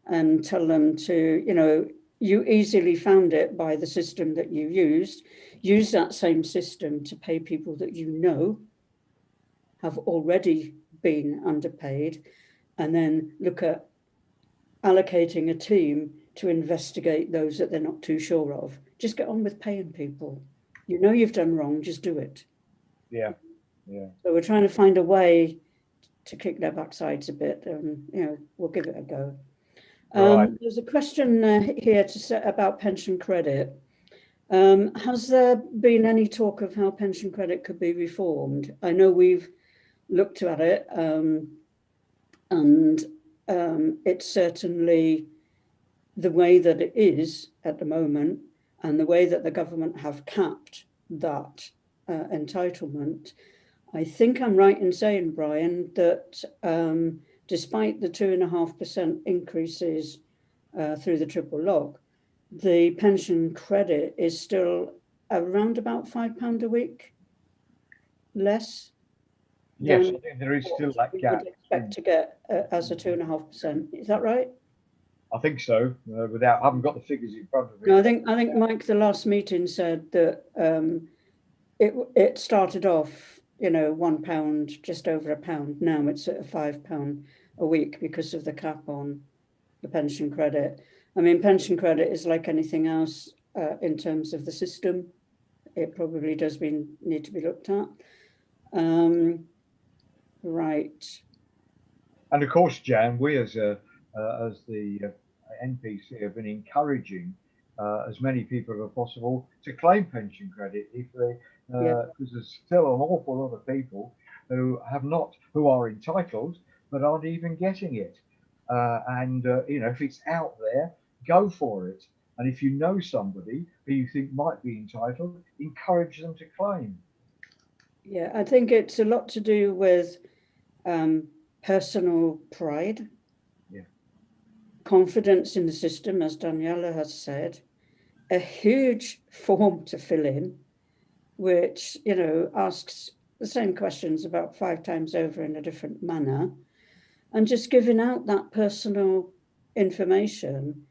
and tell them to, you know, you easily found it by the system that you used. Use that same system to pay people that you know have already been underpaid, and then look at allocating a team to investigate those that they're not too sure of. Just get on with paying people. You know you've done wrong, just do it. Yeah, yeah. So we're trying to find a way to kick their backsides a bit, and you know, we'll give it a go. Right. There's a question here about pension credit. Has there been any talk of how pension credit could be reformed? I know we've looked at it, and it's certainly the way that it is at the moment, and the way that the government have capped that entitlement. I think I'm right in saying, Brian, that despite the 2.5% increases through the triple lock, the pension credit is still around about £5 a week less. Yes, I think there is still that gap. Would expect to get as a 2.5%. Is that right? I think so. I haven't got the figures in front of me. No, I think Mike, the last meeting, said that it started off, you know, £1, just over £1. Now it's at £5 a week because of the cap on the pension credit. I mean, pension credit is like anything else in terms of the system. It probably does need to be looked at. Right. And of course, Jan, we as the NPC have been encouraging as many people as possible to claim pension credit if they, because there's still an awful lot of people who are entitled but aren't even getting it. If it's out there, go for it. And if you know somebody who you think might be entitled, encourage them to claim. Yeah, I think it's a lot to do with personal pride, confidence in the system, as Daniela has said, a huge form to fill in, which, asks the same questions about 5 times over in a different manner, and just giving out that personal information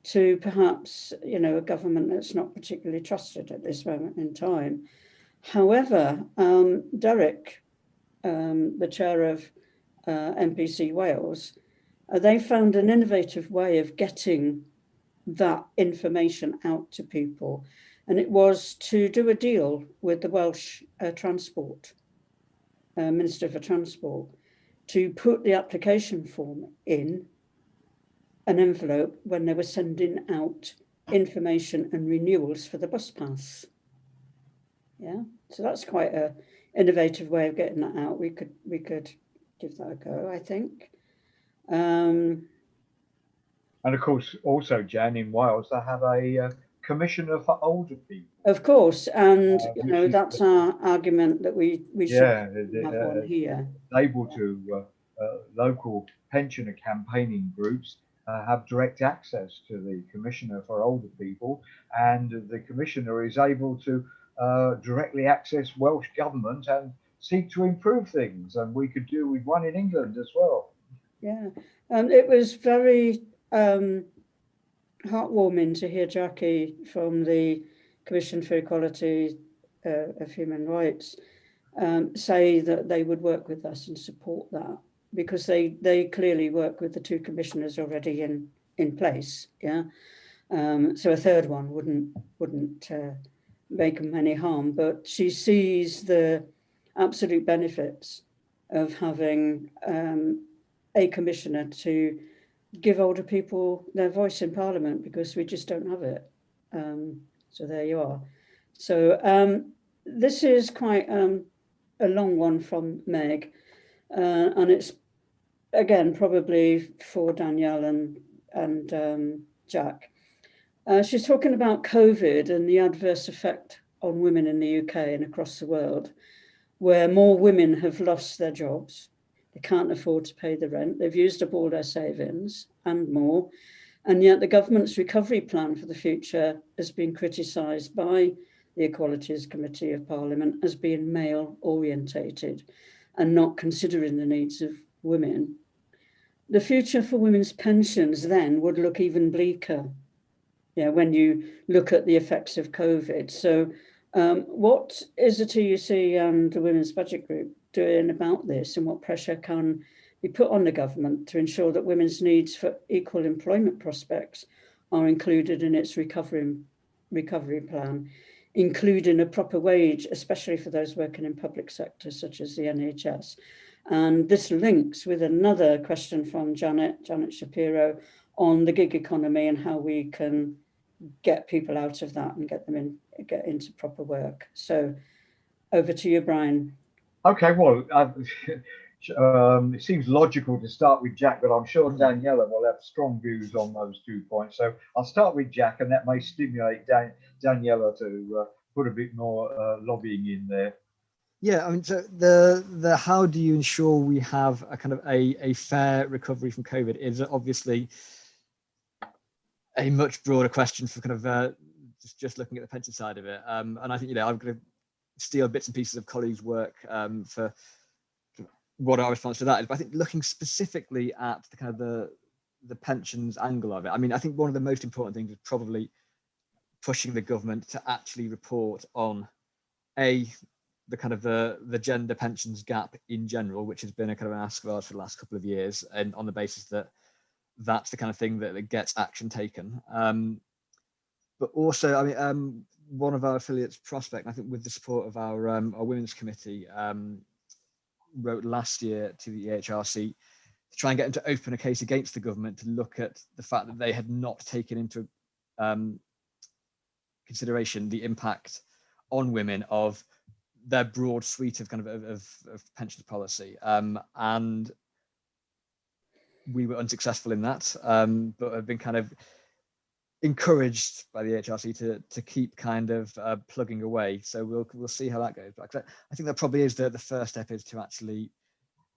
to perhaps, a government that's not particularly trusted at this moment in time. However, Derek, the chair of NPC Wales, they found an innovative way of getting that information out to people. And it was to do a deal with the Welsh Minister for Transport, to put the application form in an envelope when they were sending out information and renewals for the bus pass. Yeah, so that's quite an innovative way of getting that out. We could give that a go, I think. And of course, also, Jan, in Wales, they have a commissioner for older people. Of course, and that's our argument that we should have one here. Able to local pensioner campaigning groups have direct access to the commissioner for older people, and the commissioner is able to directly access Welsh government and seek to improve things. And we could do with one in England as well. Yeah, it was very heartwarming to hear Jackie from the Commission for Equality of Human Rights say that they would work with us and support that, because they clearly work with the 2 commissioners already in place. Yeah, so a third one wouldn't make them any harm, but she sees the absolute benefits of having a commissioner to give older people their voice in Parliament, because we just don't have it. So there you are. So this is quite a long one from Meg, and it's again probably for Danielle and Jack. She's talking about COVID and the adverse effect on women in the UK and across the world, where more women have lost their jobs. They can't afford to pay the rent. They've used up all their savings and more. And yet the government's recovery plan for the future has been criticised by the Equalities Committee of Parliament as being male orientated and not considering the needs of women. The future for women's pensions then would look even bleaker, when you look at the effects of COVID. So what is the TUC and the Women's Budget Group doing about this, and what pressure can be put on the government to ensure that women's needs for equal employment prospects are included in its recovery plan, including a proper wage, especially for those working in public sectors such as the NHS? And this links with another question from Janet Shapiro on the gig economy and how we can get people out of that and get into proper work. So over to you, Brian. Okay, well, it seems logical to start with Jack, but I'm sure Daniela will have strong views on those 2 points. So I'll start with Jack, and that may stimulate Daniela to put a bit more lobbying in there. Yeah, I mean, so the how do you ensure we have a kind of a fair recovery from COVID is obviously a much broader question for kind of just looking at the pension side of it. And I think, I'm going to steal bits and pieces of colleagues' work for what our response to that is. But I think looking specifically at the kind of the pensions angle of it, I mean, I think one of the most important things is probably pushing the government to actually report on the kind of the gender pensions gap in general, which has been a kind of an ask of ours for the last couple of years, and on the basis that that's the kind of thing that gets action taken. But also, I mean, one of our affiliates, Prospect, I think with the support of our women's committee, wrote last year to the EHRC to try and get them to open a case against the government to look at the fact that they had not taken into consideration the impact on women of their broad suite of kind of pensions policy, and we were unsuccessful in that, but have been kind of encouraged by the HRC to keep kind of plugging away. So we'll see how that goes. But I think that probably is the first step, is to actually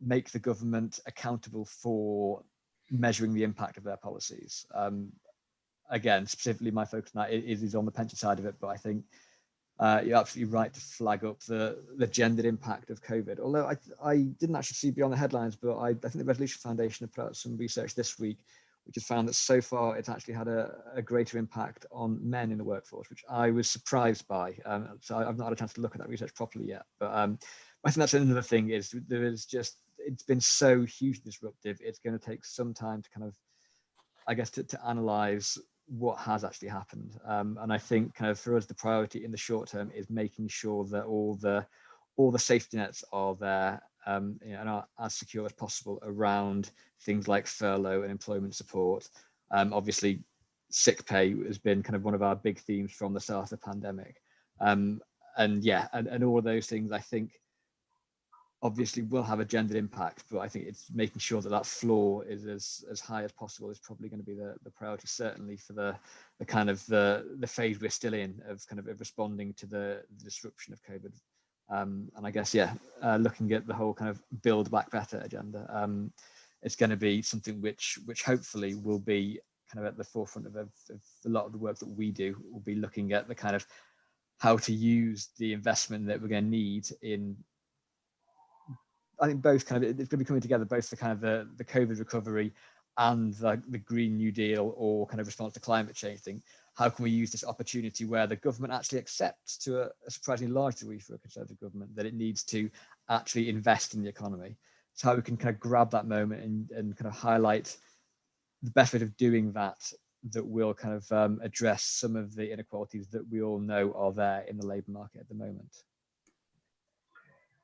make the government accountable for measuring the impact of their policies. Again, specifically my focus on that is on the pension side of it, but I think you're absolutely right to flag up the gendered impact of COVID. Although I didn't actually see beyond the headlines, but I think the Resolution Foundation have put out some research this week which has found that so far it's actually had a greater impact on men in the workforce, which I was surprised by. So I've not had a chance to look at that research properly yet. But I think that's another thing, is there is just, it's been so hugely disruptive. It's going to take some time to kind of, I guess, to analyze what has actually happened. And I think kind of for us, the priority in the short term is making sure that all the safety nets are there, and are as secure as possible around things like furlough and employment support. Obviously, sick pay has been kind of one of our big themes from the start of the pandemic. And all of those things, I think, obviously will have a gendered impact, but I think it's making sure that that floor is as high as possible is probably going to be the priority, certainly for the kind of the phase we're still in of kind of responding to the disruption of COVID. And I guess, looking at the whole kind of build back better agenda, it's going to be something which hopefully will be kind of at the forefront of a lot of the work that we do. We'll be looking at the kind of how to use the investment that we're going to need in, I think, both kind of, it's going to be coming together, both the kind of the COVID recovery and the Green New Deal, or kind of response to climate change thing. How can we use this opportunity where the government actually accepts, to a surprisingly large degree for a Conservative government, that it needs to actually invest in the economy? So how we can kind of grab that moment and kind of highlight the best way of doing that will kind of address some of the inequalities that we all know are there in the labour market at the moment.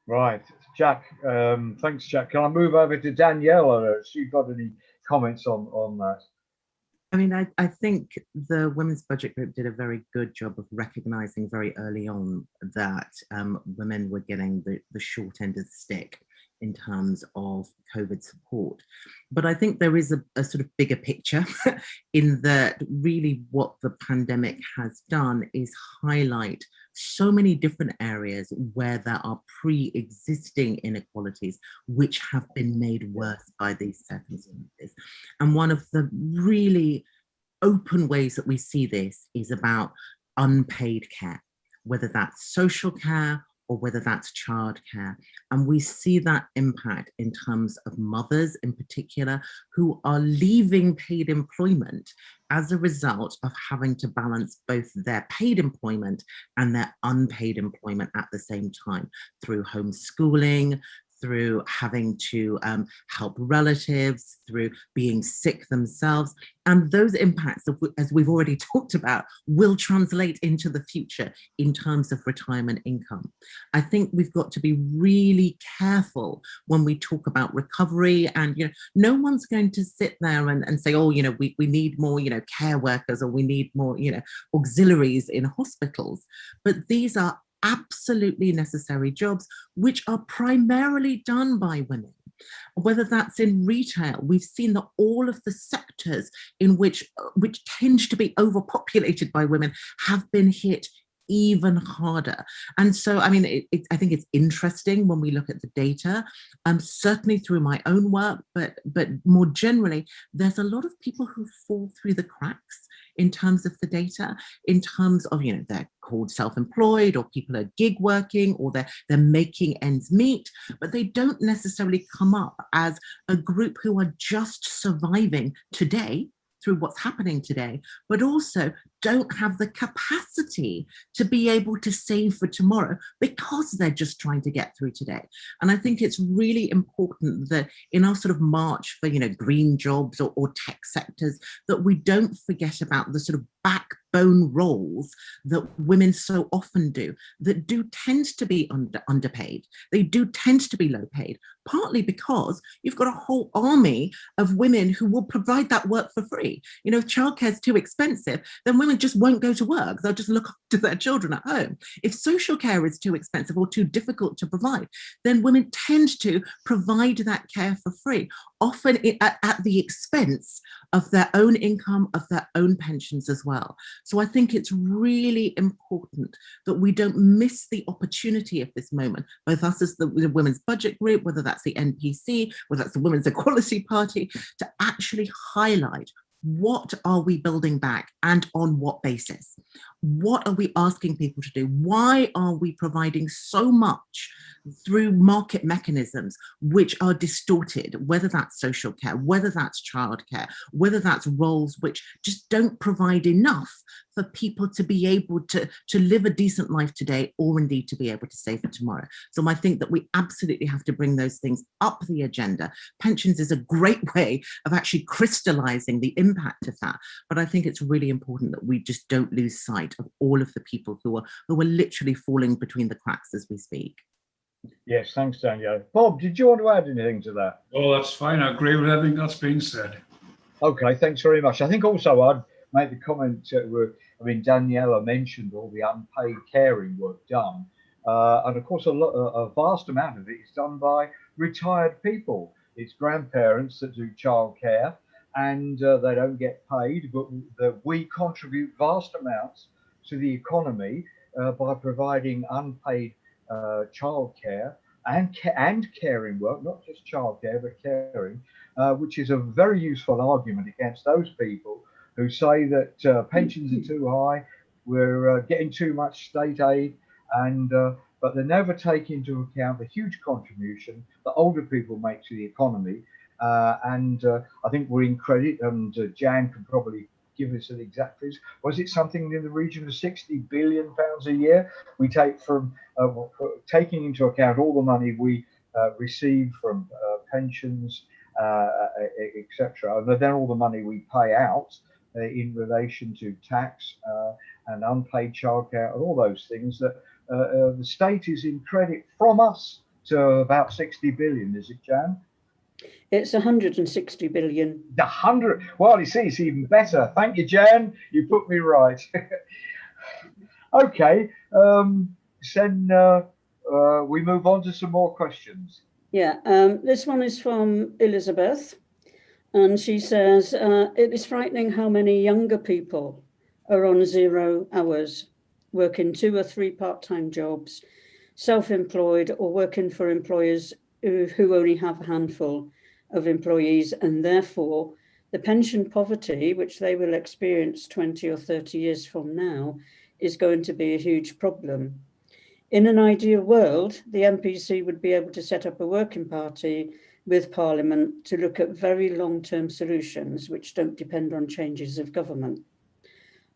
Right, Jack. Thanks, Jack. Can I move over to Danielle? Has she got any comments on that? I mean, I think the Women's Budget Group did a very good job of recognising very early on that women were getting the short end of the stick in terms of COVID support. But I think there is a sort of bigger picture in that really what the pandemic has done is highlight so many different areas where there are pre-existing inequalities which have been made worse by these circumstances. And one of the really open ways that we see this is about unpaid care, whether that's social care or whether that's childcare. And we see that impact in terms of mothers in particular who are leaving paid employment as a result of having to balance both their paid employment and their unpaid employment at the same time, through homeschooling, through having to help relatives, through being sick themselves. And those impacts, as we've already talked about, will translate into the future in terms of retirement income. I think we've got to be really careful when we talk about recovery, and no one's going to sit there and say, oh, we need more, care workers, or we need more, auxiliaries in hospitals. But these are absolutely necessary jobs which are primarily done by women. Whether that's in retail, we've seen that all of the sectors in which tend to be overpopulated by women have been hit even harder. And so, I mean, I think it's interesting when we look at the data, certainly through my own work, but more generally, there's a lot of people who fall through the cracks in terms of the data, in terms of, they're called self-employed, or people are gig working, or they're making ends meet, but they don't necessarily come up as a group who are just surviving today through what's happening today, but also don't have the capacity to be able to save for tomorrow because they're just trying to get through today. And I think it's really important that in our sort of march for, green jobs or tech sectors, that we don't forget about the sort of backbone roles that women so often do, that do tend to be underpaid. They do tend to be low paid, partly because you've got a whole army of women who will provide that work for free. You know, if childcare is too expensive, then women just won't go to work. They'll just look after their children at home. If social care is too expensive or too difficult to provide, then women tend to provide that care for free, often at the expense of their own income, of their own pensions as well. So I think it's really important that we don't miss the opportunity of this moment, both us as the Women's Budget Group, whether that's the NPC, whether that's the Women's Equality Party, to actually highlight what are we building back and on what basis? What are we asking people to do? Why are we providing so much through market mechanisms which are distorted, whether that's social care, whether that's childcare, whether that's roles which just don't provide enough for people to be able to live a decent life today, or indeed to be able to save for tomorrow. So I think that we absolutely have to bring those things up the agenda. Pensions is a great way of actually crystallizing the impact of that. But I think it's really important that we just don't lose sight of all of the people who are literally falling between the cracks as we speak. Yes, thanks, Danielle. Bob, did you want to add anything to that? Oh, that's fine. I agree with everything that's been said. Okay, thanks very much. I think also I'd make the comment, I mean, Daniela mentioned all the unpaid caring work done. And of course, a vast amount of it is done by retired people. It's grandparents that do childcare, and they don't get paid, but we contribute vast amounts to the economy by providing unpaid childcare and caring work, not just childcare, but caring, which is a very useful argument against those people who say that pensions are too high, we're getting too much state aid, and but they never take into account the huge contribution that older people make to the economy. And I think we're in credit, and Jan can probably give us an exact figure. Was it something in the region of £60 billion a year we take from taking into account all the money we receive from pensions, etc., and then all the money we pay out in relation to tax and unpaid childcare and all those things, that the state is in credit from us to about 60 billion. Is it, Jan? It's 160 billion. The 100. Well, you see, it's even better. Thank you, Jan. You put me right. Okay. Then we move on to some more questions. Yeah. This one is from Elizabeth, and she says, it is frightening how many younger people are on 0 hours, working 2 or 3 part-time jobs, self-employed, or working for employers who only have a handful of employees, and therefore the pension poverty, which they will experience 20 or 30 years from now, is going to be a huge problem. In an ideal world, the NPC would be able to set up a working party with Parliament to look at very long-term solutions which don't depend on changes of government.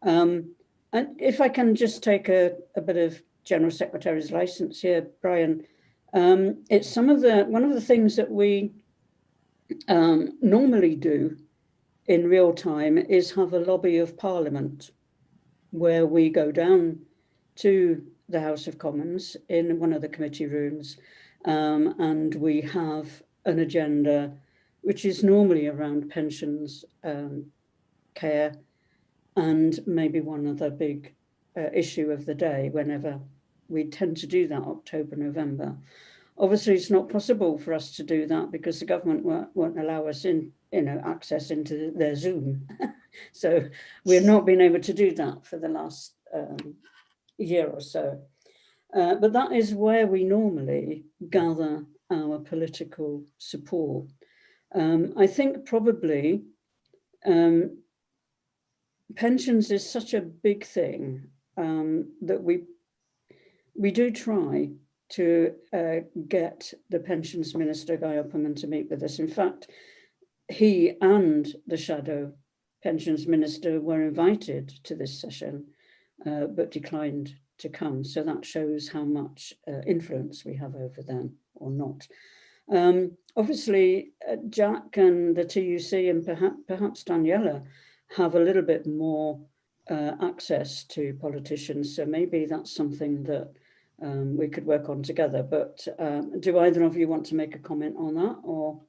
And if I can just take a bit of General Secretary's license here, Brian, it's one of the things that we normally do in real time is have a lobby of Parliament, where we go down to the House of Commons in one of the committee rooms, and we have an agenda which is normally around pensions, care, and maybe one other big issue of the day. Whenever we tend to do that, October, November. Obviously, it's not possible for us to do that because the government won't allow us access into their Zoom. So we've not been able to do that for the last year or so. But that is where we normally gather our political support. I think probably pensions is such a big thing that we do try to get the Pensions Minister, Guy Opperman, to meet with us. In fact, he and the Shadow Pensions Minister were invited to this session, but declined to come. So that shows how much influence we have over them, or not. Obviously, Jack and the TUC and perhaps Daniela have a little bit more access to politicians. So maybe that's something that we could work on together. But do either of you want to make a comment on that, or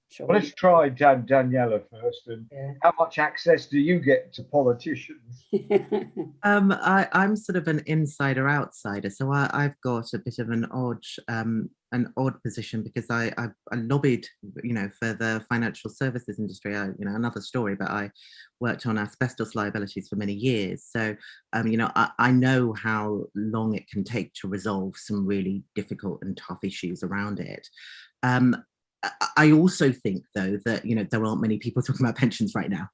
shall Well, we? let's try Daniela first. And Yeah. how much access do you get to politicians? I'm sort of an insider outsider, so I've got a bit of an odd position because I lobbied, for the financial services industry. Another story, but I worked on asbestos liabilities for many years. So, I know how long it can take to resolve some really difficult and tough issues around it. I also think, though, that there aren't many people talking about pensions right now.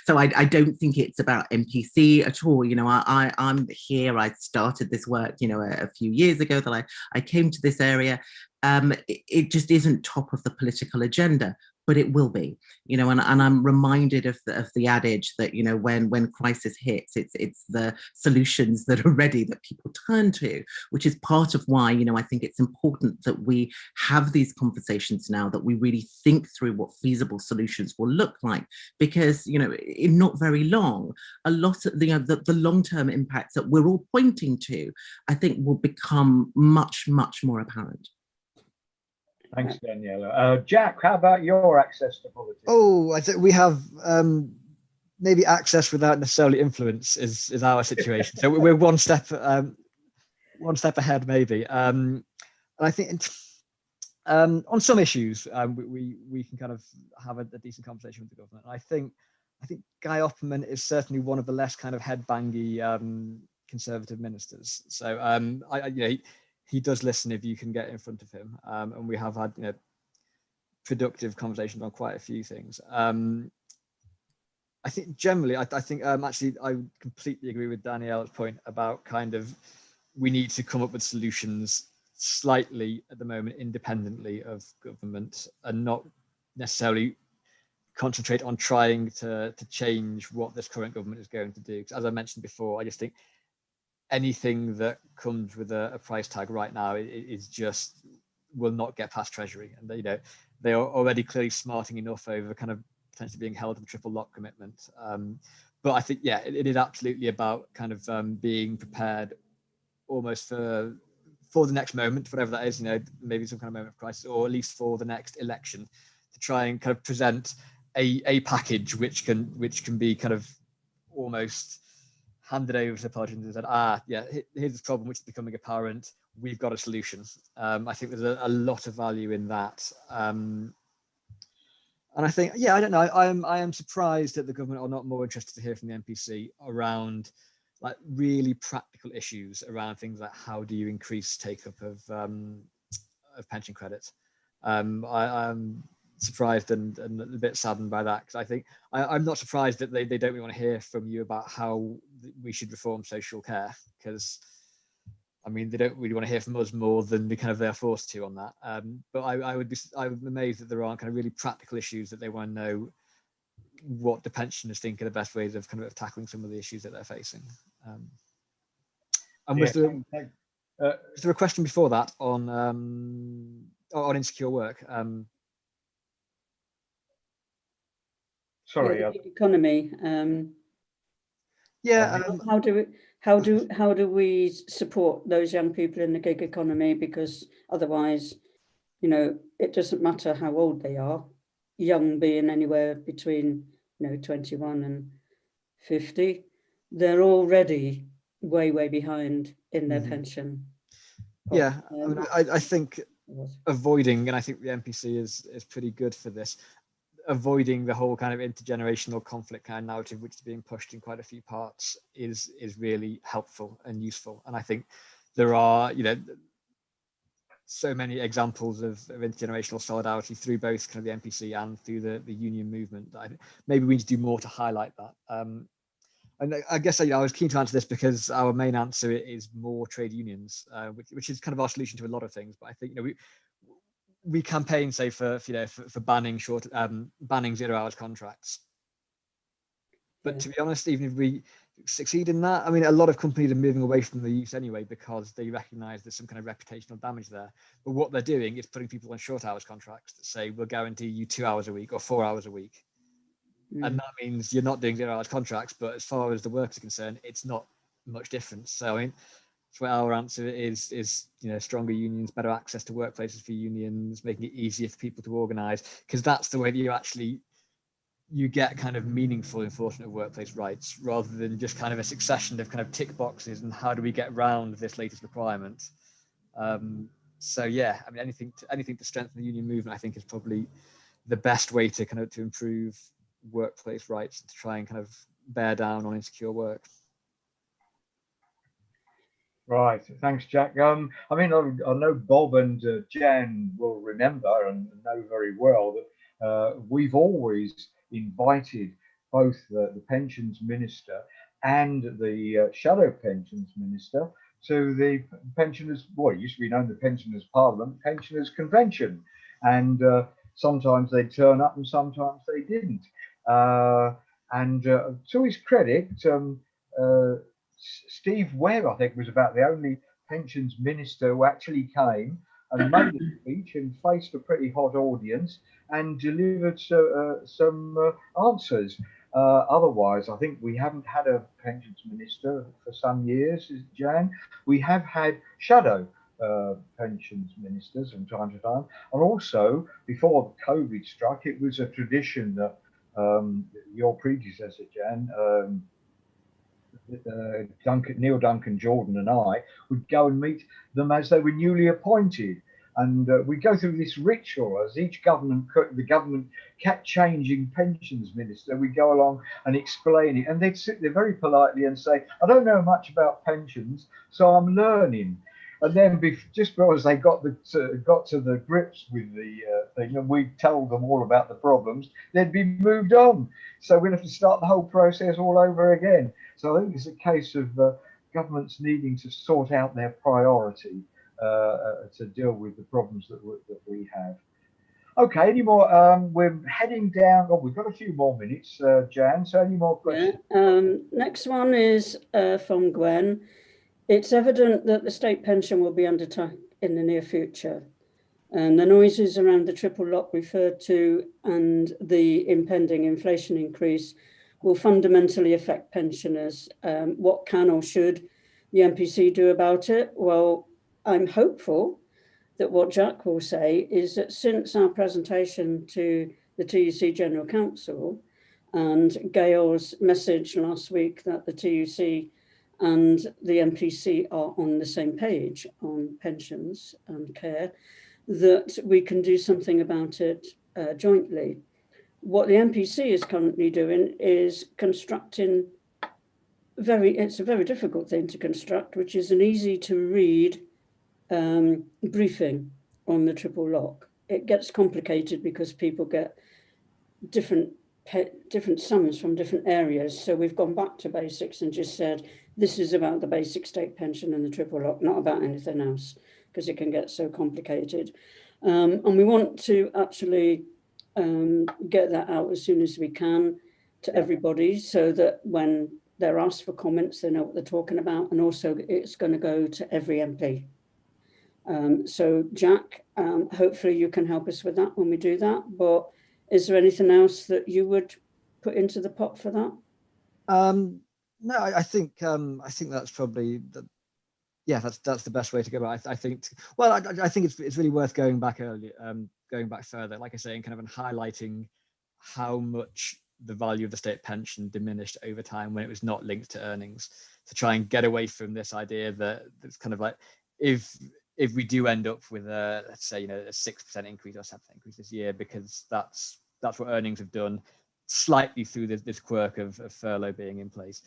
So I don't think it's about NPC at all. I'm here. I started this work, a few years ago that I came to this area. It just isn't top of the political agenda, but it will be. And I'm reminded of the adage that when crisis hits, it's the solutions that are ready that people turn to, which is part of why I think it's important that we have these conversations now, that we really think through what feasible solutions will look like, because in not very long, a lot of the long-term impacts that we're all pointing to, I think, will become much more apparent. Thanks, Daniela. Jack, how about your access to politics? Oh, I think we have maybe access without necessarily influence is our situation. So we're one step ahead, maybe. And I think on some issues we can kind of have a decent conversation with the government. I think Guy Opperman is certainly one of the less kind of headbangy Conservative ministers. So he does listen if you can get in front of him, and we have had productive conversations on quite a few things. I think generally, I think actually I completely agree with Danielle's point about kind of we need to come up with solutions slightly at the moment independently of government, and not necessarily concentrate on trying to change what this current government is going to do. As I mentioned before, I just think anything that comes with a price tag right now is just will not get past Treasury, and they are already clearly smarting enough over kind of potentially being held to the triple lock commitment. But I think it is absolutely about kind of being prepared almost for the next moment, whatever that is, maybe some kind of moment of crisis, or at least for the next election, to try and kind of present a package which can be kind of almost handed over to the politicians and said, here's this problem which is becoming apparent, we've got a solution. I think there's a lot of value in that. And I think, I don't know, I am surprised that the government are not more interested to hear from the NPC around like really practical issues around things like how do you increase take-up of pension credit. I'm surprised and a bit saddened by that, because I think I'm not surprised that they don't really want to hear from you about how we should reform social care, because I mean they don't really want to hear from us more than they're forced to on that. But I would be amazed that there aren't kind of really practical issues that they want to know what the pensioners think are the best ways of kind of tackling some of the issues that they're facing. And was there a question before that on insecure work? Sorry, the gig economy. How do we support those young people in the gig economy? Because otherwise, it doesn't matter how old they are, young being anywhere between 21 and 50, they're already way behind in their pension. I think avoiding, and I think the NPC is pretty good for this, avoiding the whole kind of intergenerational conflict kind of narrative which is being pushed in quite a few parts is really helpful and useful. And I think there are so many examples of intergenerational solidarity through both kind of the NPC and through the union movement that maybe we need to do more to highlight that. And I guess I was keen to answer this because our main answer is more trade unions, which is kind of our solution to a lot of things. But I think we campaign, say, for banning banning 0 hours contracts. But to be honest, even if we succeed in that, I mean, a lot of companies are moving away from the use anyway because they recognise there's some kind of reputational damage there. But what they're doing is putting people on short hours contracts that say we'll guarantee you 2 hours a week or 4 hours a week. And that means you're not doing 0 hours contracts, but as far as the work is concerned, it's not much difference. So I mean, So our answer is stronger unions, better access to workplaces for unions, making it easier for people to organise, because that's the way that you get kind of meaningful enforcement of workplace rights, rather than just kind of a succession of kind of tick boxes and how do we get around this latest requirement. So yeah, I mean, anything to strengthen the union movement, I think, is probably the best way to kind of to improve workplace rights, to try and kind of bear down on insecure work. Right, thanks, Jack. I mean, I know Bob and Jan will remember and know very well that we've always invited both the pensions minister and the shadow pensions minister to the pensioners, well, it used to be known the pensioners parliament, pensioners convention, and sometimes they'd turn up and sometimes they didn't. And to his credit, Steve Webb, I think, was about the only pensions minister who actually came and made a speech and faced a pretty hot audience and delivered some answers. Otherwise, I think we haven't had a pensions minister for some years, Jan. We have had shadow pensions ministers from time to time. And also, before COVID struck, it was a tradition that your predecessor, Jan, Neil Duncan Jordan and I would go and meet them as they were newly appointed, and we go through this ritual as the government kept changing pensions minister. We go along and explain it, and they'd sit there very politely and say, "I don't know much about pensions, so I'm learning." And then just because they got to the grips with the thing, and we told them all about the problems, they'd be moved on. So we'd have to start the whole process all over again. So I think it's a case of governments needing to sort out their priority to deal with the problems that we have. Okay, any more? We're heading down. Oh, we've got a few more minutes, Jan. So any more questions? Yeah. Next one is from Gwen. It's evident that the state pension will be undertaken in the near future. And the noises around the triple lock referred to and the impending inflation increase will fundamentally affect pensioners. What can or should the NPC do about it? Well, I'm hopeful that what Jack will say is that since our presentation to the TUC General Council and Gail's message last week that the TUC and the NPC are on the same page on pensions and care, that we can do something about it jointly. What the NPC is currently doing is constructing it's a very difficult thing to construct, which is an easy to read briefing on the triple lock. It gets complicated because people get different sums from different areas. So we've gone back to basics and just said, this is about the basic state pension and the triple lock, not about anything else, because it can get so complicated. And we want to actually get that out as soon as we can to everybody, so that when they're asked for comments, they know what they're talking about. And also it's going to go to every MP. So Jack, hopefully you can help us with that when we do that. But is there anything else that you would put into the pot for that? No, I think that's probably that's the best way to go about it. I think it's really worth going back further, like I say, and kind of highlighting how much the value of the state pension diminished over time when it was not linked to earnings, to try and get away from this idea that it's kind of like, if we do end up with a, let's say, a 6% increase or 7% increase this year, because that's what earnings have done, slightly through this quirk of furlough being in place,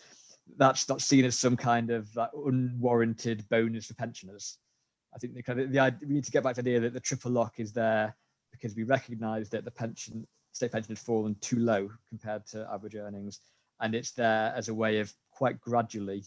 that's not seen as some kind of unwarranted bonus for pensioners. I think we need to get back to the idea that the triple lock is there because we recognise that the state pension has fallen too low compared to average earnings, and it's there as a way of quite gradually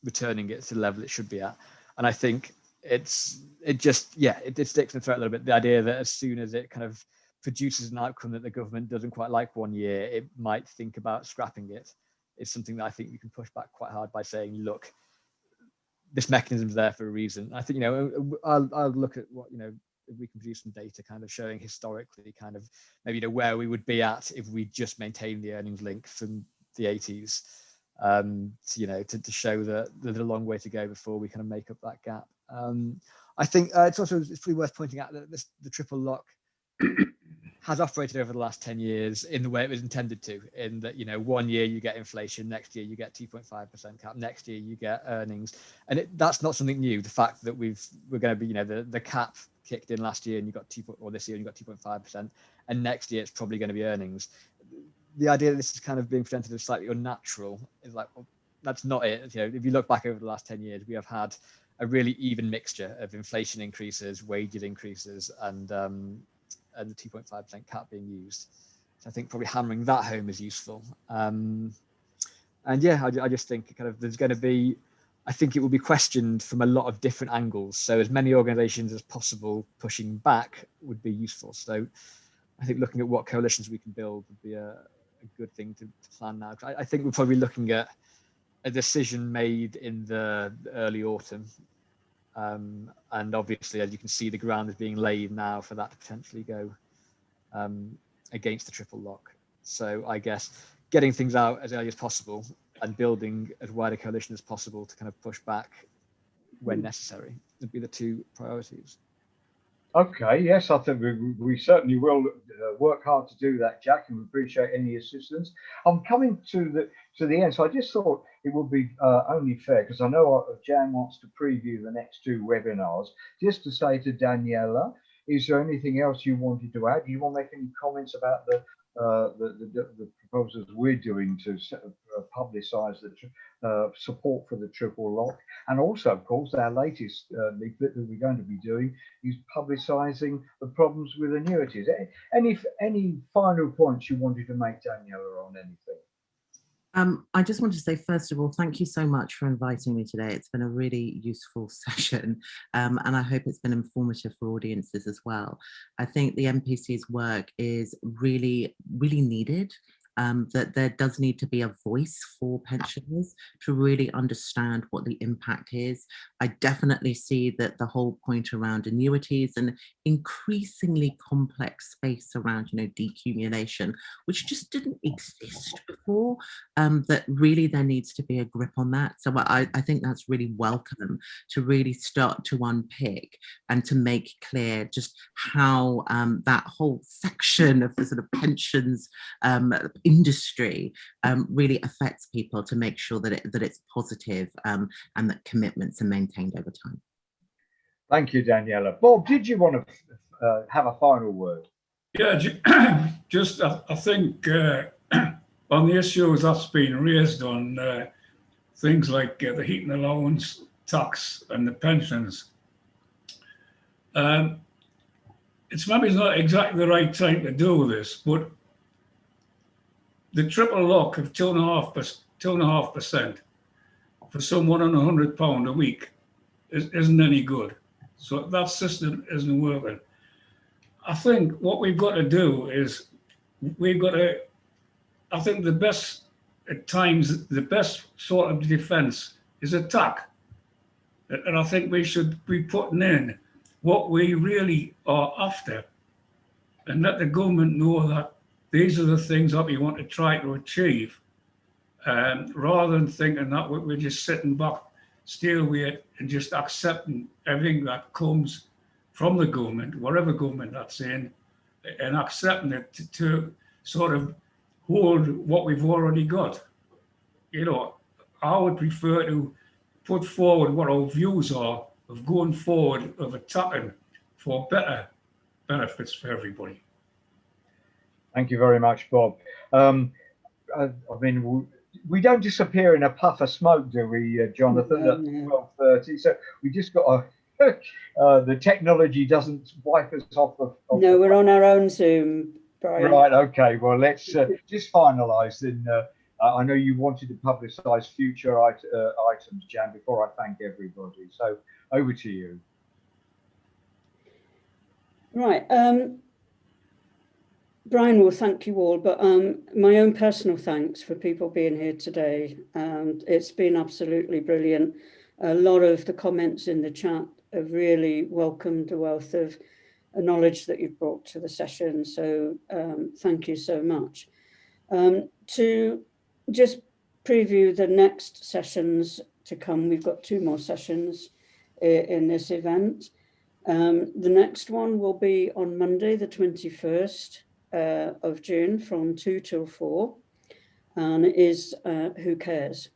returning it to the level it should be at. And I think it sticks in the throat a little bit, the idea that as soon as it kind of produces an outcome that the government doesn't quite like one year, it might think about scrapping it. It's something that I think we can push back quite hard by saying, look, this mechanism is there for a reason. I think, I'll look at what, if we can produce some data kind of showing historically kind of maybe, where we would be at if we just maintained the earnings link from the 80s. to show that there's a long way to go before we kind of make up that gap. I think it's pretty worth pointing out that the triple lock has operated over the last 10 years in the way it was intended to, in that, 1 year you get inflation, next year you get 2.5% cap, next year you get earnings. And that's not something new. The fact that we're going to be, the cap kicked in last year and you got this year and you got 2.5%, and next year it's probably going to be earnings. The idea that this is kind of being presented as slightly unnatural is like, well, that's not it. If you look back over the last 10 years, we have had a really even mixture of inflation increases, wages increases, and the 2.5% cap being used. So I think probably hammering that home is useful. And yeah, I just think kind of there's going to be, I think it will be questioned from a lot of different angles. So as many organizations as possible pushing back would be useful. So I think looking at what coalitions we can build would be a good thing to plan now. I think we're probably looking at a decision made in the early autumn. And obviously, as you can see, the ground is being laid now for that to potentially go against the triple lock. So I guess getting things out as early as possible and building as wide a coalition as possible to kind of push back when necessary would be the two priorities. Okay, yes, I think we certainly will work hard to do that, Jack, and we appreciate any assistance. I'm coming to the end, so I just thought it would be only fair, because I know Jan wants to preview the next two webinars, just to say to Daniela, is there anything else you wanted to add? Do you want to make any comments about the proposals we're doing to publicise the support for the triple lock, and also, of course, our latest leaflet that we're going to be doing is publicising the problems with annuities. Any final points you wanted to make, Daniela, on anything? I just want to say, first of all, thank you so much for inviting me today. It's been a really useful session, and I hope it's been informative for audiences as well. I think the NPC's work is really, really needed. That there does need to be a voice for pensioners to really understand what the impact is. I definitely see that the whole point around annuities and increasingly complex space around, decumulation, which just didn't exist before, that really there needs to be a grip on that. So I think that's really welcome to really start to unpick and to make clear just how that whole section of the sort of pensions industry really affects people, to make sure that it's positive and that commitments are maintained over time. Thank you, Daniela. Bob, did you want to have a final word? Yeah, just I think on the issues that's been raised on things like the heating allowance tax and the pensions, it's maybe not exactly the right time to do this, but the triple lock of 2.5% for someone on £100 a week isn't any good. So that system isn't working. I think what we've got to do is I think the best at times, the best sort of defense is attack. And I think we should be putting in what we really are after, and let the government know that these are the things that we want to try to achieve, rather than thinking that we're just sitting back, stalemate, and just accepting everything that comes from the government, whatever government that's in, and accepting it to sort of hold what we've already got. I would prefer to put forward what our views are of going forward, of attacking for better benefits for everybody. Thank you very much, Bob. I mean, we don't disappear in a puff of smoke, do we, Jonathan, at 12:30? So we just got the technology doesn't wipe us off of no, we're on our own Zoom, Brian. Right, okay. Well, let's just finalise then. I know you wanted to publicise future items, Jan, before I thank everybody. So over to you. Right. Brian will thank you all, but my own personal thanks for people being here today. It's been absolutely brilliant. A lot of the comments in the chat have really welcomed the wealth of knowledge that you've brought to the session. So thank you so much. To just preview the next sessions to come. We've got 2 more sessions in this event. The next one will be on Monday, the 21st of June from 2 till 4, and it is Who Cares?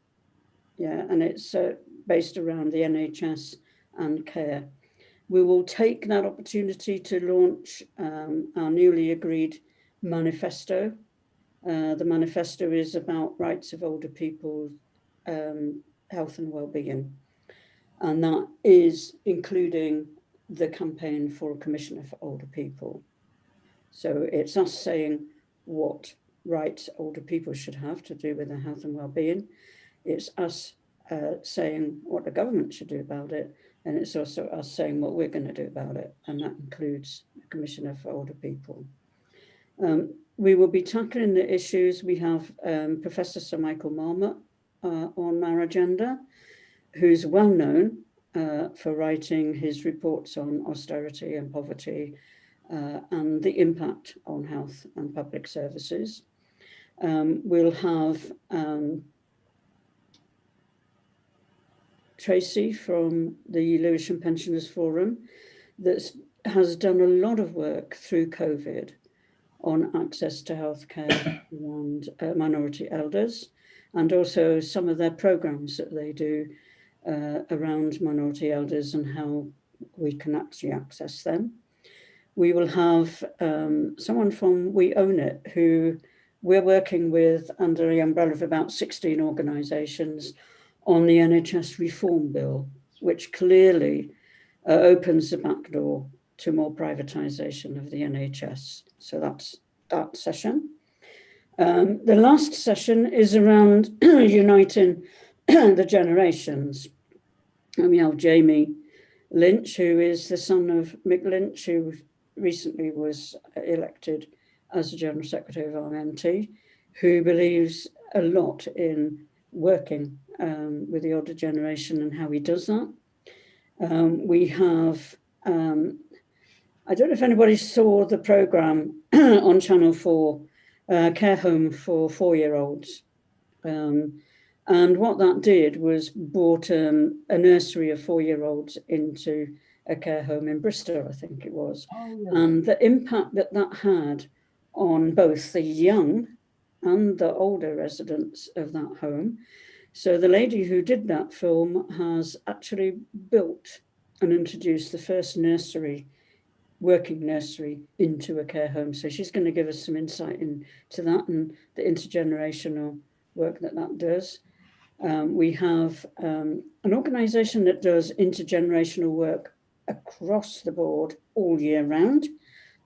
Yeah, and it's based around the NHS and care. We will take that opportunity to launch our newly agreed manifesto. The manifesto is about rights of older people, health and well-being, and that is including the campaign for a commissioner for older people. So it's us saying what rights older people should have to do with their health and well-being. It's us saying what the government should do about it, and it's also us saying what we're going to do about it, and that includes the Commissioner for Older People. We will be tackling the issues. We have Professor Sir Michael Marmot on our agenda, who's well known for writing his reports on austerity and poverty and the impact on health and public services. We'll have Tracy from the Lewisham Pensioners Forum that has done a lot of work through COVID on access to healthcare around minority elders, and also some of their programs that they do around minority elders and how we can actually access them. We will have someone from We Own It, who we're working with under the umbrella of about 16 organisations on the NHS reform bill, which clearly opens the back door to more privatisation of the NHS. So that's that session. The last session is around uniting the generations. And we have Jamie Lynch, who is the son of Mick Lynch, who recently was elected as the General Secretary of RMT, who believes a lot in working with the older generation and how he does that. We have, I don't know if anybody saw the programme on Channel 4, Care Home for 4-year-olds. And what that did was brought a nursery of 4-year-olds into a care home in Bristol, I think it was. Oh, yeah. And the impact that that had on both the young and the older residents of that home. So the lady who did that film has actually built and introduced the first nursery, working nursery, into a care home. So she's going to give us some insight into that and the intergenerational work that that does. We have an organisation that does intergenerational work across the board all year round.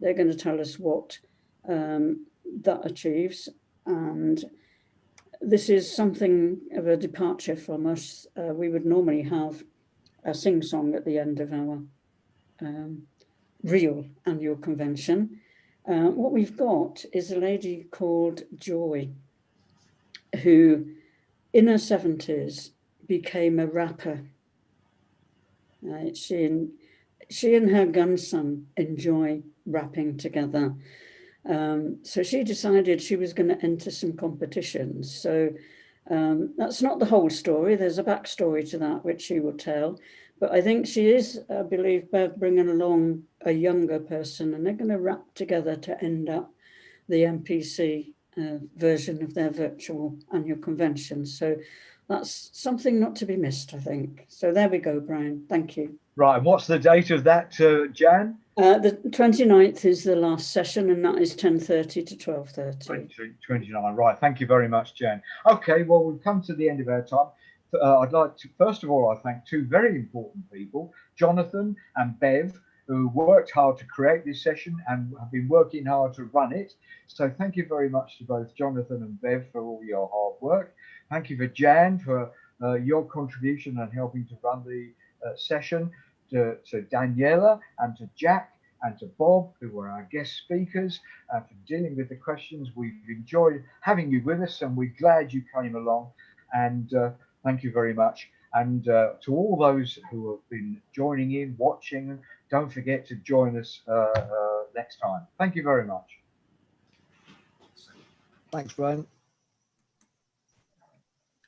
They're going to tell us what that achieves. And this is something of a departure from us. We would normally have a sing-song at the end of our real annual convention. What we've got is a lady called Joy, who in her 70s became a rapper. She and her grandson enjoy rapping together. So she decided she was going to enter some competitions. So that's not the whole story. There's a backstory to that, which she will tell. But I think she is, I believe, bringing along a younger person, and they're going to rap together to end up the NPC version of their virtual annual convention. So that's something not to be missed, I think. So there we go, Brian. Thank you. Right, and what's the date of that, Jan? The 29th is the last session, and that is 10:30 to 12:30. 29, right. Thank you very much, Jan. Okay, well, we've come to the end of our time. I'd like to, first of all, I thank 2 very important people, Jonathan and Bev, who worked hard to create this session and have been working hard to run it. So thank you very much to both Jonathan and Bev for all your hard work. Thank you for Jan for your contribution and helping to run the session, to Daniela and to Jack and to Bob, who were our guest speakers, for dealing with the questions. We've enjoyed having you with us, and we're glad you came along. And thank you very much. And to all those who have been joining in, watching, don't forget to join us next time. Thank you very much. Thanks, Brian.